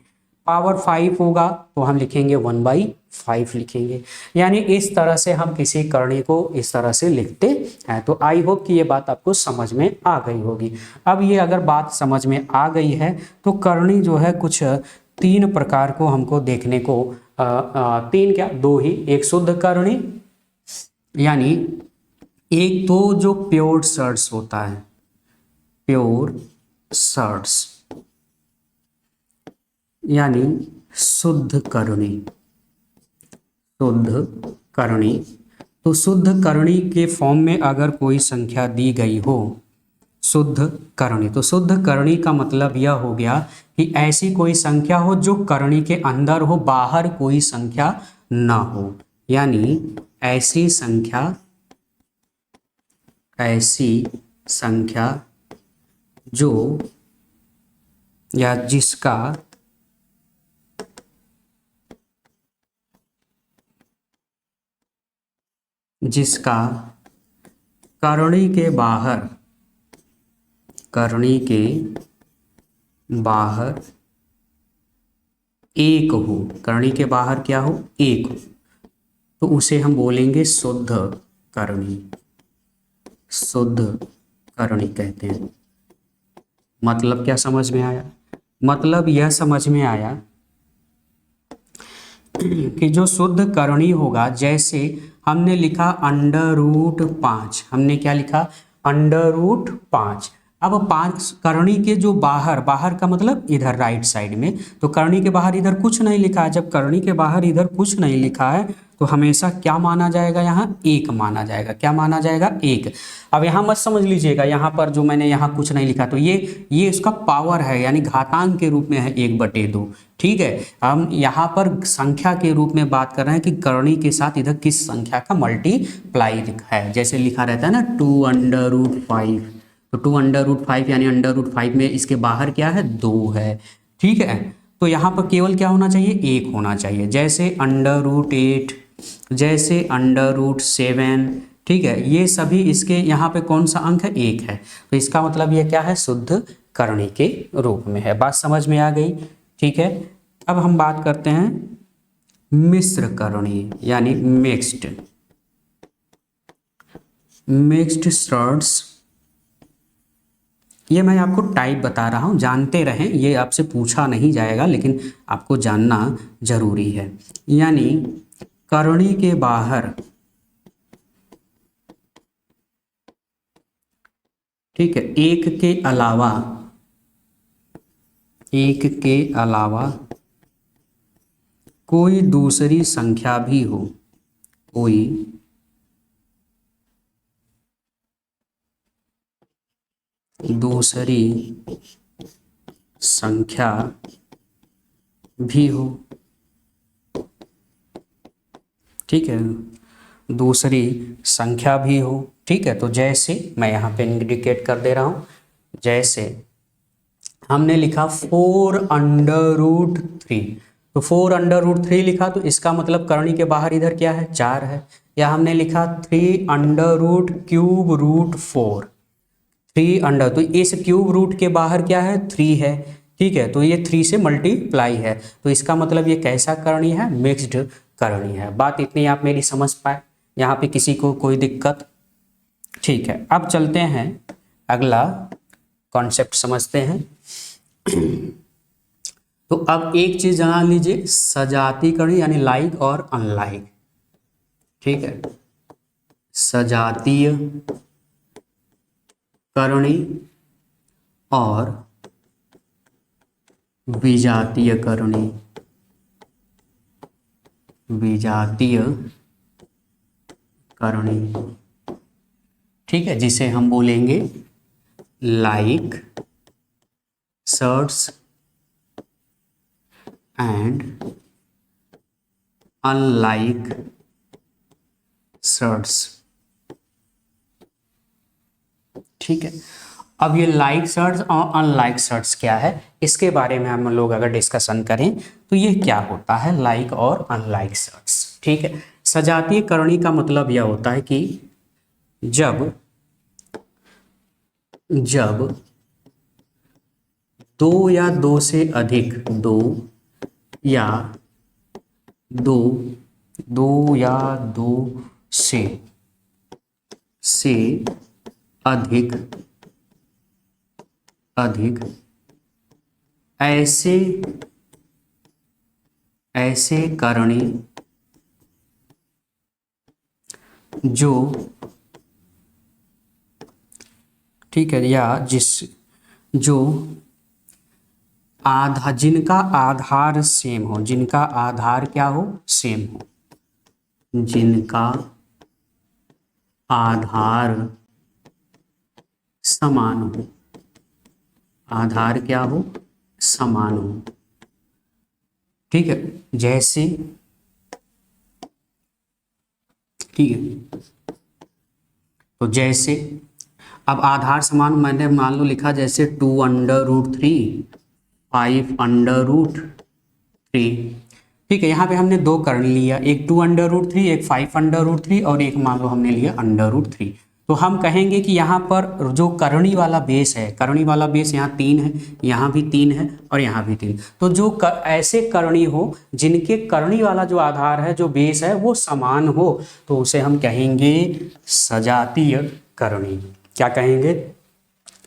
पावर 5 होगा तो हम लिखेंगे 1/5 लिखेंगे। यानी इस तरह से हम किसी करणी को इस तरह से लिखते हैं। तो आई होप कि ये बात आपको समझ में आ गई होगी। अब ये अगर बात समझ में आ गई है तो करणी जो है कुछ 3 प्रकार को हमको देखने को 3 क्या 2 ही, एक शुद्ध करणी, यानी एक तो जो प्योर सर्ट्स होता है, प्योर सर्ट्स यानी शुद्ध करणी, शुद्ध करणी, तो शुद्ध करणी के फॉर्म में अगर कोई संख्या दी गई हो, शुद्ध करणी, तो शुद्ध करणी का मतलब यह हो गया कि ऐसी कोई संख्या हो जो करणी के अंदर हो, बाहर कोई संख्या ना हो। यानी ऐसी संख्या जो या जिसका करणी के बाहर एक हो, करणी के बाहर क्या हो, एक हो, तो उसे हम बोलेंगे शुद्ध करणी, शुद्ध करणी कहते हैं। मतलब क्या समझ में आया? मतलब यह समझ में आया कि जो शुद्ध करणी होगा, जैसे हमने लिखा √5, हमने क्या लिखा, √5। अब 5 करणी के जो बाहर का मतलब इधर राइट साइड में, तो करणी के बाहर इधर कुछ नहीं लिखा है। जब करणी के बाहर इधर कुछ नहीं लिखा है तो हमेशा क्या माना जाएगा, यहाँ एक माना जाएगा। क्या माना जाएगा? एक। अब यहाँ मत समझ लीजिएगा, यहाँ पर जो मैंने यहाँ कुछ नहीं लिखा तो ये इसका पावर है, यानी घातांक के रूप में है 1/2। ठीक है, हम यहाँ पर संख्या के रूप में बात कर रहे हैं कि करणी के साथ इधर किस संख्या का मल्टीप्लाई है। जैसे लिखा रहता है ना 2√5, तो 2√5 यानी √5 में इसके बाहर क्या है, 2 है। ठीक है, तो यहाँ पर केवल क्या होना चाहिए, 1 होना चाहिए। जैसे √8, जैसे √7, ठीक है, ये सभी इसके यहाँ पे कौन सा अंक है, 1 है। तो इसका मतलब ये क्या है, शुद्ध करणी के रूप में है। बात समझ में आ गई? ठीक है, अब हम बात करते हैं मिश्र करणी यानी मिक्स्ड शॉर्ट्स। ये मैं आपको टाइप बता रहा हूँ, जानते रहें, ये आपसे पूछा नहीं जाएगा लेकिन आपको जानना जरूरी है। यानी करणी के बाहर, ठीक है, एक के अलावा कोई दूसरी संख्या भी हो, कोई दूसरी संख्या भी हो, ठीक है, दूसरी संख्या भी हो। ठीक है, तो जैसे मैं यहाँ पे इंडिकेट कर दे रहा हूँ, जैसे हमने लिखा 4√3, तो 4√3 लिखा तो इसका मतलब करणी के बाहर इधर क्या है, 4 है। या हमने लिखा 3√4, 3 तो इस क्यूब रूट के बाहर क्या है, 3 है। ठीक है, तो ये 3 से मल्टीप्लाई है, तो इसका मतलब ये कैसा करणी है, मिक्स्ड करणी है। बात इतनी आप मेरी समझ पाए, यहाँ पे किसी को कोई दिक्कत? ठीक है, अब चलते हैं अगला कॉन्सेप्ट समझते हैं। तो अब एक चीज जान लीजिए, सजातीय करणी यानी लाइक और अनलाइक। ठीक है, सजातीय करणी और विजातीय करणी, विजातीय करणी, ठीक है, जिसे हम बोलेंगे like shorts and unlike shorts. ठीक है, अब ये लाइक शॉर्ट्स और अनलाइक शॉर्ट्स क्या है, इसके बारे में हम लोग अगर डिस्कशन करें तो ये क्या होता है, लाइक और अनलाइक शॉर्ट्स। ठीक है, सजातीय करणी का मतलब यह होता है कि जब 2 या 2 से अधिक, 2 या 2 से अधिक ऐसे करणी जो, ठीक है, या जो जिनका आधार सेम हो, जिनका आधार क्या हो, सेम हो, जिनका आधार समान हो, आधार क्या हो, समान हो। ठीक है, जैसे, ठीक है, तो जैसे अब आधार समान मैंने मान लो लिखा जैसे 2√3, 5√3। ठीक है, यहाँ पे हमने दो कर्ण लिया, एक 2√3, एक 5√3 और एक मान लो हमने लिया √3। तो हम कहेंगे कि यहाँ पर जो करणी वाला बेस है, करणी वाला बेस यहाँ 3 है, यहाँ भी 3 है और यहाँ भी 3। तो जो ऐसे करणी हो जिनके करणी वाला जो आधार है, जो बेस है वो समान हो, तो उसे हम कहेंगे सजातीय करणी। क्या कहेंगे,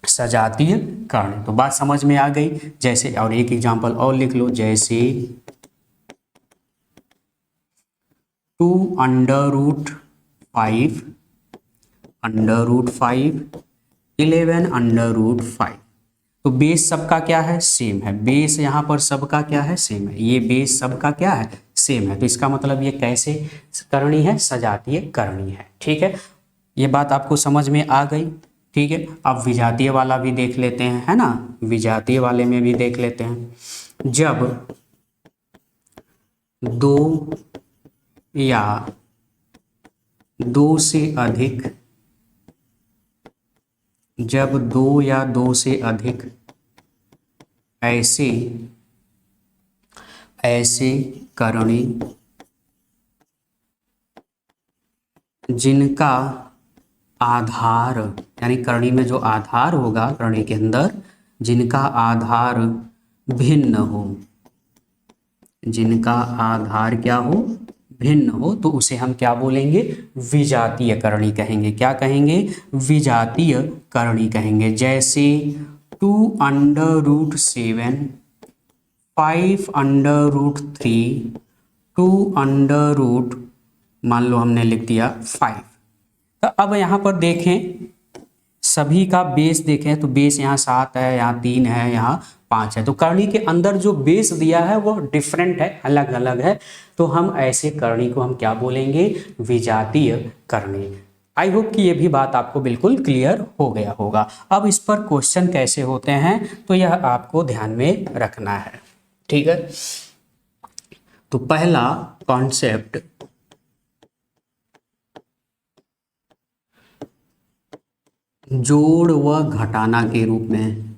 सजातीय करणी। तो बात समझ में आ गई। जैसे और एक एग्जांपल और लिख लो, जैसे 2√5, √5, 11√5। तो बेस सबका क्या है, सेम है। बेस यहाँ पर सबका क्या है, सेम है। ये बेस सबका क्या है, सेम है। तो इसका मतलब ये कैसे करणी है, सजातीय करणी है। ठीक है, ये बात आपको समझ में आ गई। ठीक है, अब विजातीय वाला भी देख लेते हैं, है ना। विजातीय वाले में भी देख लेते हैं। जब दो या दो से अधिक, जब दो या दो से अधिक ऐसे करणी जिनका आधार, यानी करणी में जो आधार होगा, करणी के अंदर जिनका आधार भिन्न हो, जिनका आधार क्या हो, भिन्न हो, तो उसे हम क्या बोलेंगे, विजातीय करणी कहेंगे। क्या कहेंगे, विजातीय करणी कहेंगे। जैसे 2√7, 5√3, 2 मान लो हमने लिख दिया 5। तो अब यहाँ पर देखें, सभी का बेस देखें तो बेस यहाँ 7 है, यहाँ 3 है, यहाँ 5 है। तो करणी के अंदर जो बेस दिया है वो डिफरेंट है, अलग अलग है। तो हम ऐसे करणी को हम क्या बोलेंगे, विजातीय करणी। आई होप कि ये भी बात आपको बिल्कुल क्लियर हो गया होगा। अब इस पर क्वेश्चन कैसे होते हैं तो यह आपको ध्यान में रखना है। ठीक है, तो पहला कॉन्सेप्ट, जोड़ व घटाना के रूप में।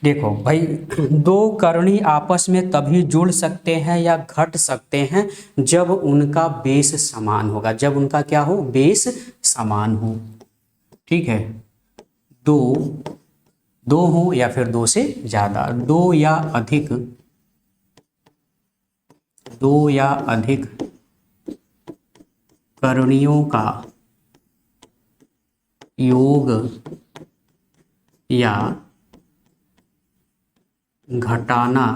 देखो भाई, दो करणी आपस में तभी जुड़ सकते हैं या घट सकते हैं जब उनका बेस समान होगा। जब उनका क्या हो, बेस समान हो। ठीक है, दो हो या फिर दो से ज्यादा, दो या अधिक करणियों का योग या घटाना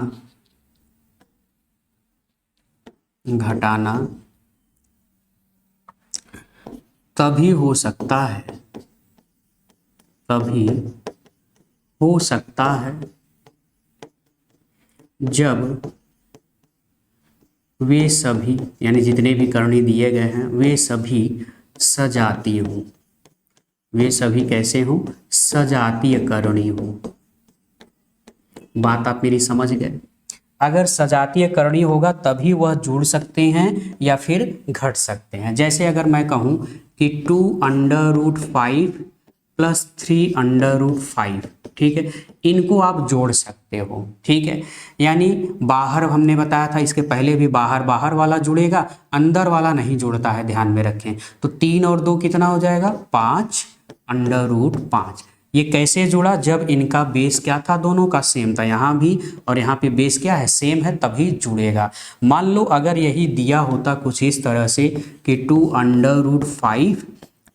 तभी हो सकता है जब वे सभी, यानी जितने भी करणी दिए गए हैं वे सभी सजातीय हों। वे सभी कैसे हों, सजातीय करणी हों। बात आप मेरी समझ गए। अगर सजातीय करणी होगा तभी वह जुड़ सकते हैं या फिर घट सकते हैं। जैसे अगर मैं कहूं कि 2√5 + 3√5, ठीक है, इनको आप जोड़ सकते हो। ठीक है, यानी बाहर हमने बताया था, इसके पहले भी बाहर वाला जुड़ेगा, अंदर वाला नहीं जुड़ता है, ध्यान में रखें। तो 3 और 2 कितना हो जाएगा, 5√5। ये कैसे जुड़ा, जब इनका बेस क्या था, दोनों का सेम था। यहाँ भी और यहाँ पे बेस क्या है, सेम है, तभी जुड़ेगा। मान लो अगर यही दिया होता कुछ इस तरह से कि 2√5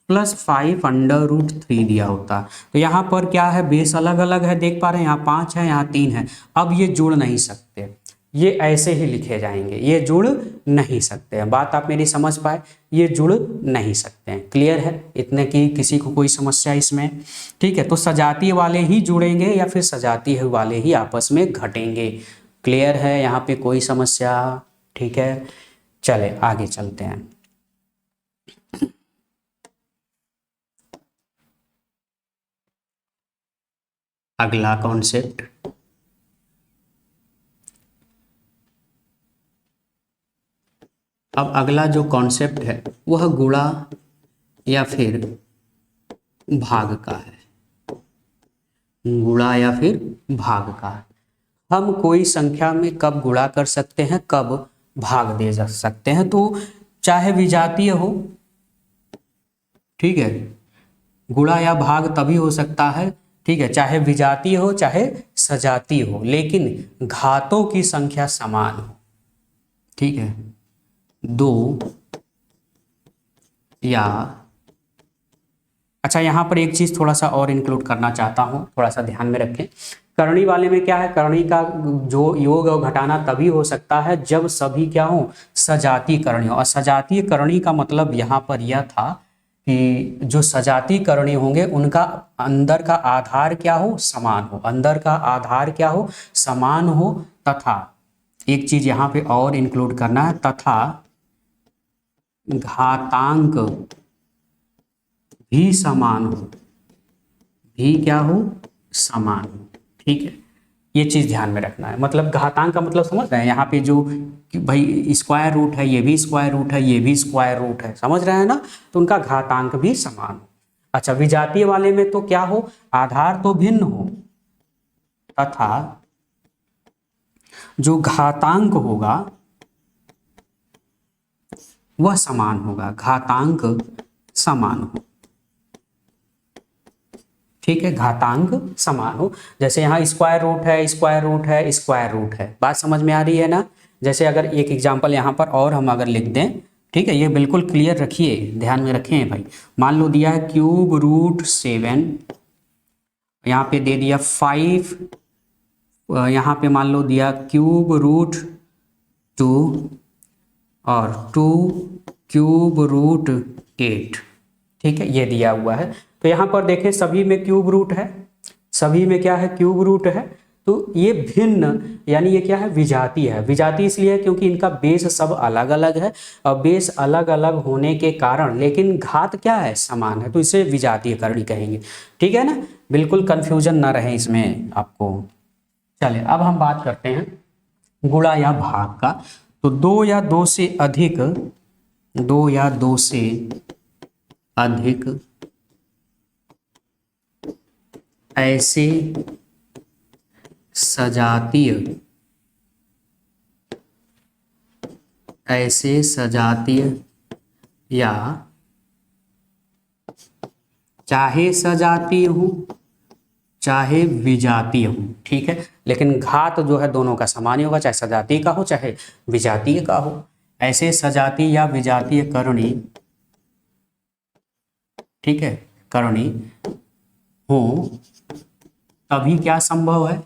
+ 5√3 दिया होता, तो यहाँ पर क्या है, बेस अलग अलग है, देख पा रहे हैं, यहाँ 5 है, यहाँ 3 है। अब ये जुड़ नहीं सकते, ये ऐसे ही लिखे जाएंगे, ये जुड़ नहीं सकते हैं। बात आप मेरी समझ पाए, ये जुड़ नहीं सकते हैं। क्लियर है, इतने की किसी को कोई समस्या इसमें। ठीक है, तो सजातीय वाले ही जुड़ेंगे या फिर सजातीय वाले ही आपस में घटेंगे। क्लियर है, यहाँ पे कोई समस्या ठीक है, चले आगे चलते हैं। अगला कॉन्सेप्ट, अब अगला जो कॉन्सेप्ट है वह गुणा या फिर भाग का है। गुणा या फिर भाग का है। हम कोई संख्या में कब गुणा कर सकते हैं, कब भाग दे जा सकते हैं, तो चाहे विजातीय हो, ठीक है, गुणा या भाग तभी हो सकता है, ठीक है, चाहे विजातीय हो चाहे सजातीय हो, लेकिन घातों की संख्या समान हो, ठीक है, 2 या अच्छा, यहाँ पर एक चीज थोड़ा सा और इंक्लूड करना चाहता हूँ, थोड़ा सा ध्यान में रखें। करणी वाले में क्या है, करणी का जो योग और घटाना तभी हो सकता है जब सभी क्या हो, सजातीय करणी हो। और सजातीय करणी का मतलब यहाँ पर यह था कि जो सजातीय करणी होंगे उनका अंदर का आधार क्या हो, समान हो, अंदर का आधार क्या हो, समान हो, तथा एक चीज यहाँ पे और इंक्लूड करना है, तथा घातांक भी समान हो, भी क्या हो, समान हो, ठीक है, ये चीज ध्यान में रखना है। मतलब घातांक का मतलब समझ रहे हैं, यहाँ पे जो कि भाई स्क्वायर रूट है, ये भी स्क्वायर रूट है, ये भी स्क्वायर रूट है, समझ रहे हैं ना, तो उनका घातांक भी समान हो। अच्छा, विजातीय वाले में तो क्या हो, आधार तो भिन्न हो तथा जो घातांक होगा वह समान होगा, घातांक समान हो, ठीक है, घातांक समान हो। जैसे यहाँ स्क्वायर रूट है, स्क्वायर रूट है, स्क्वायर रूट है, बात समझ में आ रही है ना। जैसे अगर एक एग्जांपल यहाँ पर और हम अगर लिख दें, ठीक है, ये बिल्कुल क्लियर रखिए, ध्यान में रखें भाई। मान लो दिया है क्यूब रूट 7, यहाँ पे दे दिया 5, यहाँ पे मान लो दिया क्यूब रूट 2 और 2 क्यूब रूट 8, ठीक है, ये दिया हुआ है। तो यहाँ पर देखें सभी में क्यूब रूट है, सभी में क्या है, क्यूब रूट है, तो ये भिन्न यानी ये क्या है, विजातीय है। विजातीय इसलिए है क्योंकि इनका बेस सब अलग अलग है, और बेस अलग अलग होने के कारण लेकिन घात क्या है, समान है, तो इसे विजातीय करणी कहेंगे, ठीक है ना, बिल्कुल कंफ्यूजन ना रहे इसमें आपको। चले अब हम बात करते हैं गुणा या भाग का। तो 2 या 2 से अधिक, 2 या 2 से अधिक ऐसे सजातीय या चाहे सजातीय हो चाहे विजातीय हो, ठीक है, लेकिन घात जो है दोनों का समान ही होगा, चाहे सजातीय का हो चाहे विजातीय का हो। ऐसे सजातीय या विजातीय करणी, ठीक है, करणी हो तभी क्या संभव है,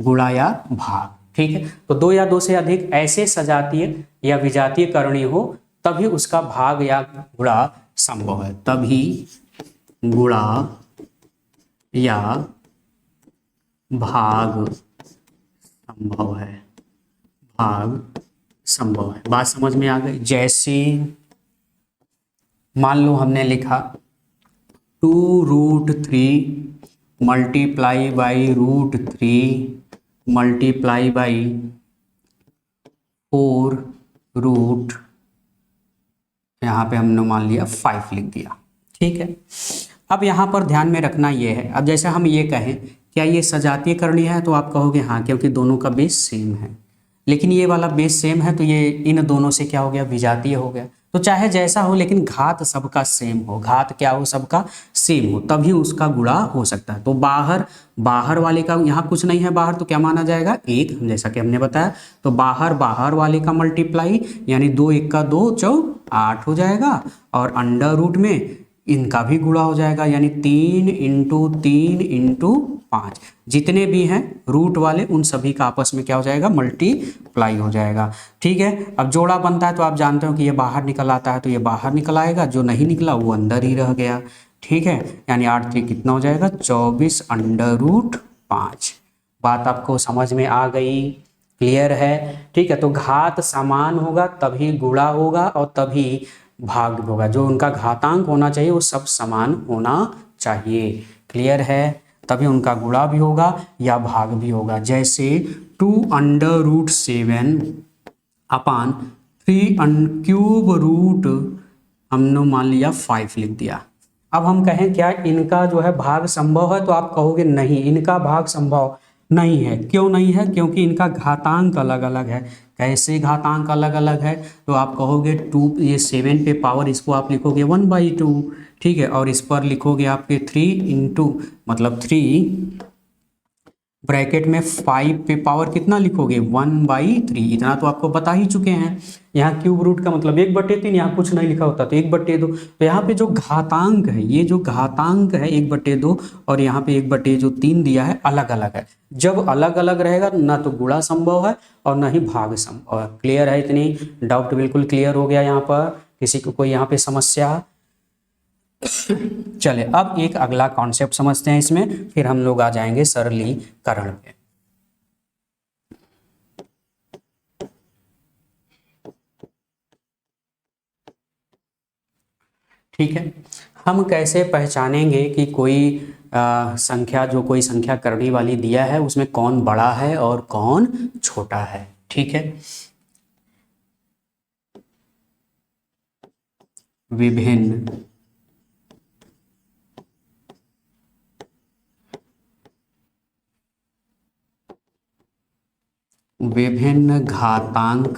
गुणा या भाग, ठीक है। तो 2 या 2 से अधिक ऐसे सजातीय या विजातीय करणी हो तभी उसका भाग या गुणा संभव है, तभी गुणा या भाग संभव है, भाग संभव है। बात समझ में आ गई। जैसे मान लो हमने लिखा 2√3 multiply by √3 multiply by 4 root, यहाँ पे हमने मान लिया 5 लिख दिया, ठीक है। अब यहाँ पर ध्यान में रखना ये है, अब जैसे हम ये कहें क्या ये सजातीय करणी है, तो आप कहोगे हाँ, क्योंकि दोनों का बेस सेम है, लेकिन ये वाला बेस सेम है तो ये इन दोनों से क्या हो गया, विजातीय हो गया। तो चाहे जैसा हो लेकिन घात सबका सेम हो, घात क्या हो, सबका सेम हो, तभी उसका गुणा हो सकता है। तो बाहर वाले का यहाँ कुछ नहीं है बाहर, तो क्या माना जाएगा, 1, जैसा कि हमने बताया। तो बाहर वाले का मल्टीप्लाई यानी 2 1 का 2 4 8 हो जाएगा, और अंडर रूट में इनका भी गुणा हो जाएगा, यानी 3 × 3 × 5, जितने भी हैं रूट वाले उन सभी का आपस में क्या हो जाएगा, मल्टीप्लाई हो जाएगा, ठीक है। अब जोड़ा बनता है तो आप जानते हो कि ये बाहर निकल आता है, तो ये बाहर निकल आएगा, जो नहीं निकला वो अंदर ही रह गया, ठीक है, यानी 8 3 कितना हो जाएगा, 24 √5। बात आपको समझ में आ गई। क्लियर है? ठीक है, तो घात समान होगा तभी गुणा होगा और तभी भाग होगा। जो उनका घातांक होना चाहिए वो सब समान होना चाहिए। क्लियर है? तभी उनका गुणा भी होगा या भाग भी होगा। जैसे 2√7 अपान 3³ हमने मान लिया 5 लिख दिया। अब हम कहें क्या इनका जो है भाग संभव है, तो आप कहोगे नहीं, इनका भाग संभव नहीं है। क्यों नहीं है? क्योंकि इनका घातांक अलग अलग है। कैसे घातांक अलग अलग है? तो आप कहोगे 2, ये 7 पे पावर, इसको आप लिखोगे 1/2, ठीक है, और इस पर लिखोगे आपके 3 इंटू मतलब 3 ब्रैकेट में 5 पे पावर कितना लिखोगे 1/3। इतना तो आपको बता ही चुके हैं। यहाँ क्यूब रूट का मतलब 1/3, यहाँ कुछ नहीं लिखा होता तो 1/2। तो यहाँ पे जो घातांक है, ये जो घातांक है 1/2 और यहाँ पे 1/3 दिया है, अलग अलग है। जब अलग अलग रहेगा ना तो गुणा संभव है और ना ही भाग संभव है। क्लियर है? इतनी डाउट बिल्कुल क्लियर हो गया यहाँ पर? किसी को कोई यहाँ पे समस्या? चले अब एक अगला कॉन्सेप्ट समझते हैं इसमें, फिर हम लोग आ जाएंगे सरलीकरण पे। ठीक है, हम कैसे पहचानेंगे कि कोई संख्या, जो कोई संख्या करनी वाली दिया है उसमें कौन बड़ा है और कौन छोटा है? ठीक है, विभिन्न विभिन्न घातांक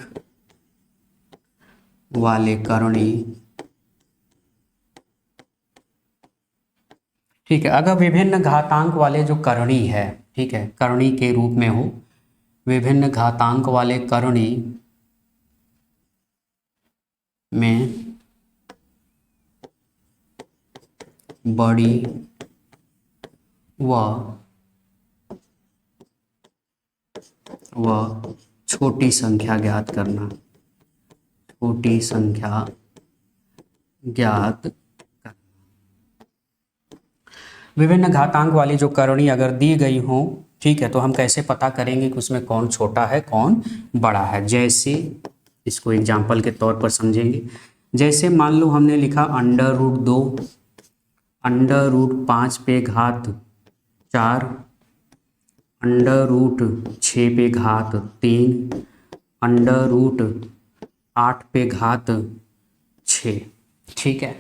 वाले करणी, ठीक है, अगर विभिन्न घातांक वाले जो करणी है, ठीक है, करणी के रूप में हो, विभिन्न घातांक वाले करणी में बड़ी व छोटी संख्या ज्ञात करना, छोटी संख्या ज्ञात। विभिन्न घातांक वाली जो करणी अगर दी गई हो, ठीक है, तो हम कैसे पता करेंगे कि उसमें कौन छोटा है कौन बड़ा है? जैसे इसको एग्जाम्पल के तौर पर समझेंगे। जैसे मान लो हमने लिखा √2, √5 पे घात 4, √6 पे घात 3, √8 पे घात 6। ठीक है,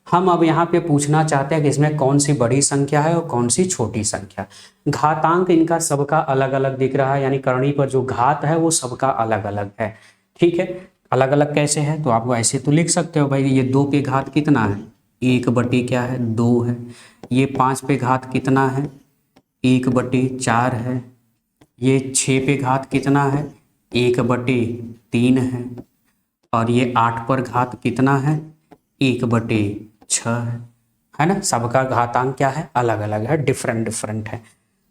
हम अब यहाँ पे पूछना चाहते हैं कि इसमें कौन सी बड़ी संख्या है और कौन सी छोटी संख्या। घातांक इनका सबका अलग अलग दिख रहा है, यानी करणी पर जो घात है वो सबका अलग अलग है। ठीक है, अलग अलग कैसे है? तो आप ऐसे तो लिख सकते हो भाई, ये 2 पे घात कितना है 1/, क्या है 2 है। ये 5 पे घात कितना है 1/4 है। ये 6 पे घात कितना है 1/3 है। और ये 8 पर घात कितना है 1/6 है ना। सबका घातांक क्या है अलग अलग है, डिफरेंट डिफरेंट है।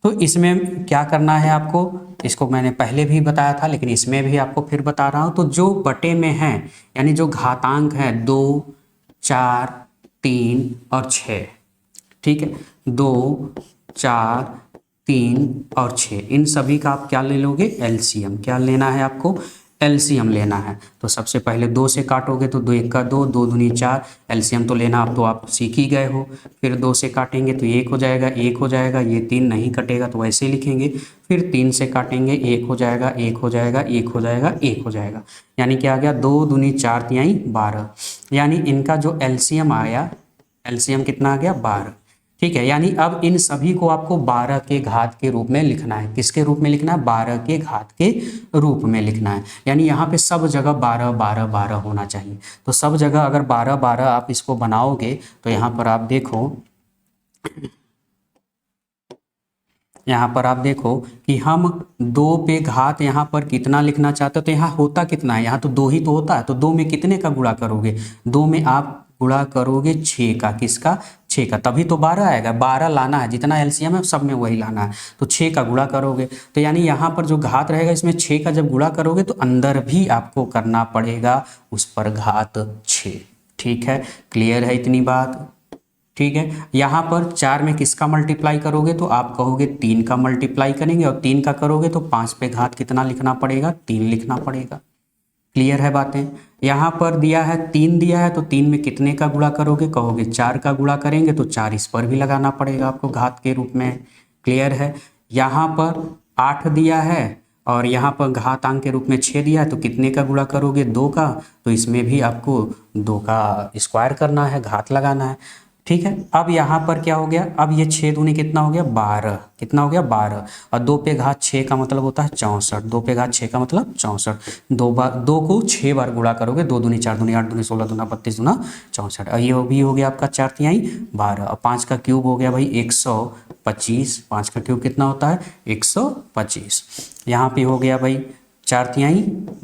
तो इसमें क्या करना है आपको, इसको मैंने पहले भी बताया था लेकिन इसमें भी आपको फिर बता रहा हूँ। तो जो बटे में है यानी जो घातांक है 2, 4, 3 और 6, ठीक है, 2, 4, 3 और 6, इन सभी का आप क्या ले लोगे एलसीएम। क्या लेना है आपको एलसीएम लेना है। तो सबसे पहले 2 से काटोगे तो 2 1 का 2, 2 दूनी 4, एलसीएम तो लेना अब तो आप सीख ही गए हो। फिर 2 से काटेंगे तो 1 हो जाएगा, 1 हो जाएगा, ये 3 नहीं कटेगा तो वैसे लिखेंगे। फिर 3 से काटेंगे 1 हो जाएगा, 1 हो जाएगा, 1 हो जाएगा, 1 हो जाएगा, यानी क्या आ गया 2 दूनी 4 तिहाई 12, यानी इनका जो एलसीएम आया, एलसीएम कितना आ गया 12। ठीक है, यानी अब इन सभी को आपको 12 के घात के रूप में लिखना है। किसके रूप में लिखना है 12 के घात के रूप में लिखना है। यानी यहाँ पे सब जगह 12 12 12 होना चाहिए। तो सब जगह अगर 12 12 आप इसको बनाओगे तो यहाँ पर आप देखो, यहाँ पर आप देखो कि हम 2 पे घात यहाँ पर कितना लिखना चाहते हो, तो यहाँ होता कितना है, यहाँ तो 2 ही तो होता है। तो 2 में कितने का गुणा करोगे 2 में आप गुणा करोगे 6 का, किसका 6 का, तभी तो 12 आएगा। 12 लाना है, जितना एलसीएम है सब में वही लाना है। तो 6 का गुणा करोगे तो यानी यहाँ पर जो घात रहेगा इसमें 6 का जब गुणा करोगे तो अंदर भी आपको करना पड़ेगा उस पर घात 6। ठीक है, क्लियर है इतनी बात? ठीक है। यहाँ पर 4 में किसका मल्टीप्लाई करोगे तो आप कहोगे 3 का मल्टीप्लाई करेंगे, और 3 का करोगे तो 5 पे घात कितना लिखना पड़ेगा, 3 लिखना पड़ेगा। क्लियर है बातें। यहाँ पर दिया है 3 दिया है, तो 3 में कितने का गुणा करोगे, कहोगे 4 का गुणा करेंगे, तो 4 इस पर भी लगाना पड़ेगा आपको घात के रूप में। क्लियर है। यहाँ पर 8 दिया है और यहाँ पर घातांक के रूप में 6 दिया है, तो कितने का गुणा करोगे, 2 का, तो इसमें भी आपको 2 का स्क्वायर करना है, घात लगाना है। ठीक है। अब यहाँ पर क्या हो गया, अब ये 6 दूनी कितना हो गया, 12, कितना हो गया 12, और 2 पे घात 6 का मतलब होता है 64, 2 पे घात 6 का मतलब 64, 2 को 6 बार गुणा करोगे, 2 दूनी 4 दूनी 8 दूनी 16 दूना 32 दूना 64, और ये भी हो गया आपका 4×3 12, और 5 का क्यूब हो गया भाई 125, 5 का क्यूब कितना होता है 125। यहाँ पे हो गया भाई 4×3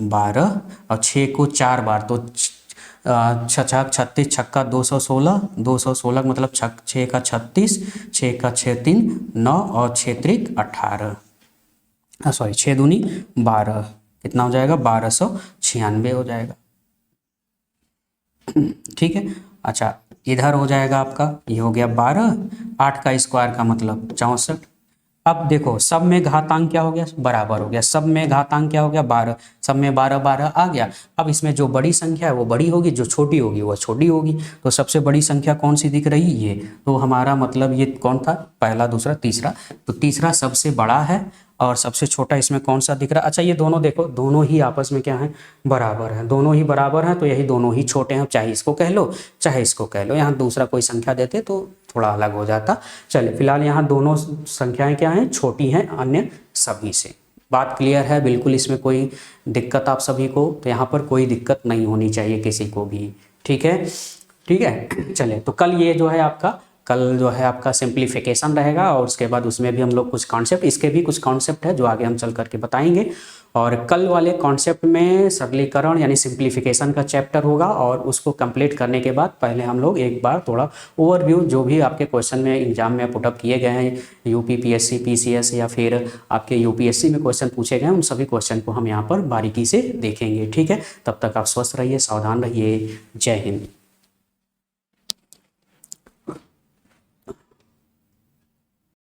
12, और 6 को 4 बार, तो 36 छक्का 216, 216 मतलब 6 का 36, 6 का 6 3 9, और 6 त्रिक 18, सॉरी 6 दूनी 12, कितना हो जाएगा 1296 हो जाएगा। ठीक है। अच्छा, इधर हो जाएगा आपका, ये हो गया 12, 8 का स्क्वायर का मतलब 64। अब देखो सब में घातांक क्या हो गया, बराबर हो गया, सब में घातांक क्या हो गया 12, सब में 12 12 आ गया। अब इसमें जो बड़ी संख्या है वो बड़ी होगी, जो छोटी होगी वो छोटी होगी। तो सबसे बड़ी संख्या कौन सी दिख रही, ये, तो हमारा मतलब ये कौन था, पहला दूसरा तीसरा, तो तीसरा सबसे बड़ा है, और सबसे छोटा इसमें कौन सा दिख रहा है। अच्छा, ये दोनों देखो, दोनों ही आपस में क्या है, बराबर हैं, दोनों ही बराबर हैं, तो यही दोनों ही छोटे हैं, चाहे इसको कह लो चाहे इसको कह लो। यहाँ दूसरा कोई संख्या देते तो थोड़ा अलग हो जाता। चलिए फिलहाल यहाँ दोनों संख्याएं क्या हैं, छोटी हैं अन्य सभी से। बात क्लियर है बिल्कुल, इसमें कोई दिक्कत आप सभी को, तो यहाँ पर कोई दिक्कत नहीं होनी चाहिए किसी को भी। ठीक है, ठीक है। चलिए, तो कल जो है आपका सिंप्लीफिकेशन रहेगा, और उसके बाद उसमें भी हम लोग कुछ कॉन्सेप्ट, इसके भी कुछ कॉन्सेप्ट है जो आगे हम चल करके बताएंगे। और कल वाले कॉन्सेप्ट में सरलीकरण यानी सिंप्लीफिकेशन का चैप्टर होगा, और उसको कंप्लीट करने के बाद पहले हम लोग एक बार थोड़ा ओवरव्यू, जो भी आपके क्वेश्चन में एग्जाम में पुटअप किए गए हैं, यूपी पीएससी पीसीएस या फिर आपके यूपीएससी में क्वेश्चन पूछे गए हैं, उन सभी क्वेश्चन को हम यहाँ पर बारीकी से देखेंगे। ठीक है, तब तक आप स्वस्थ रहिए, सावधान रहिए। जय हिंद।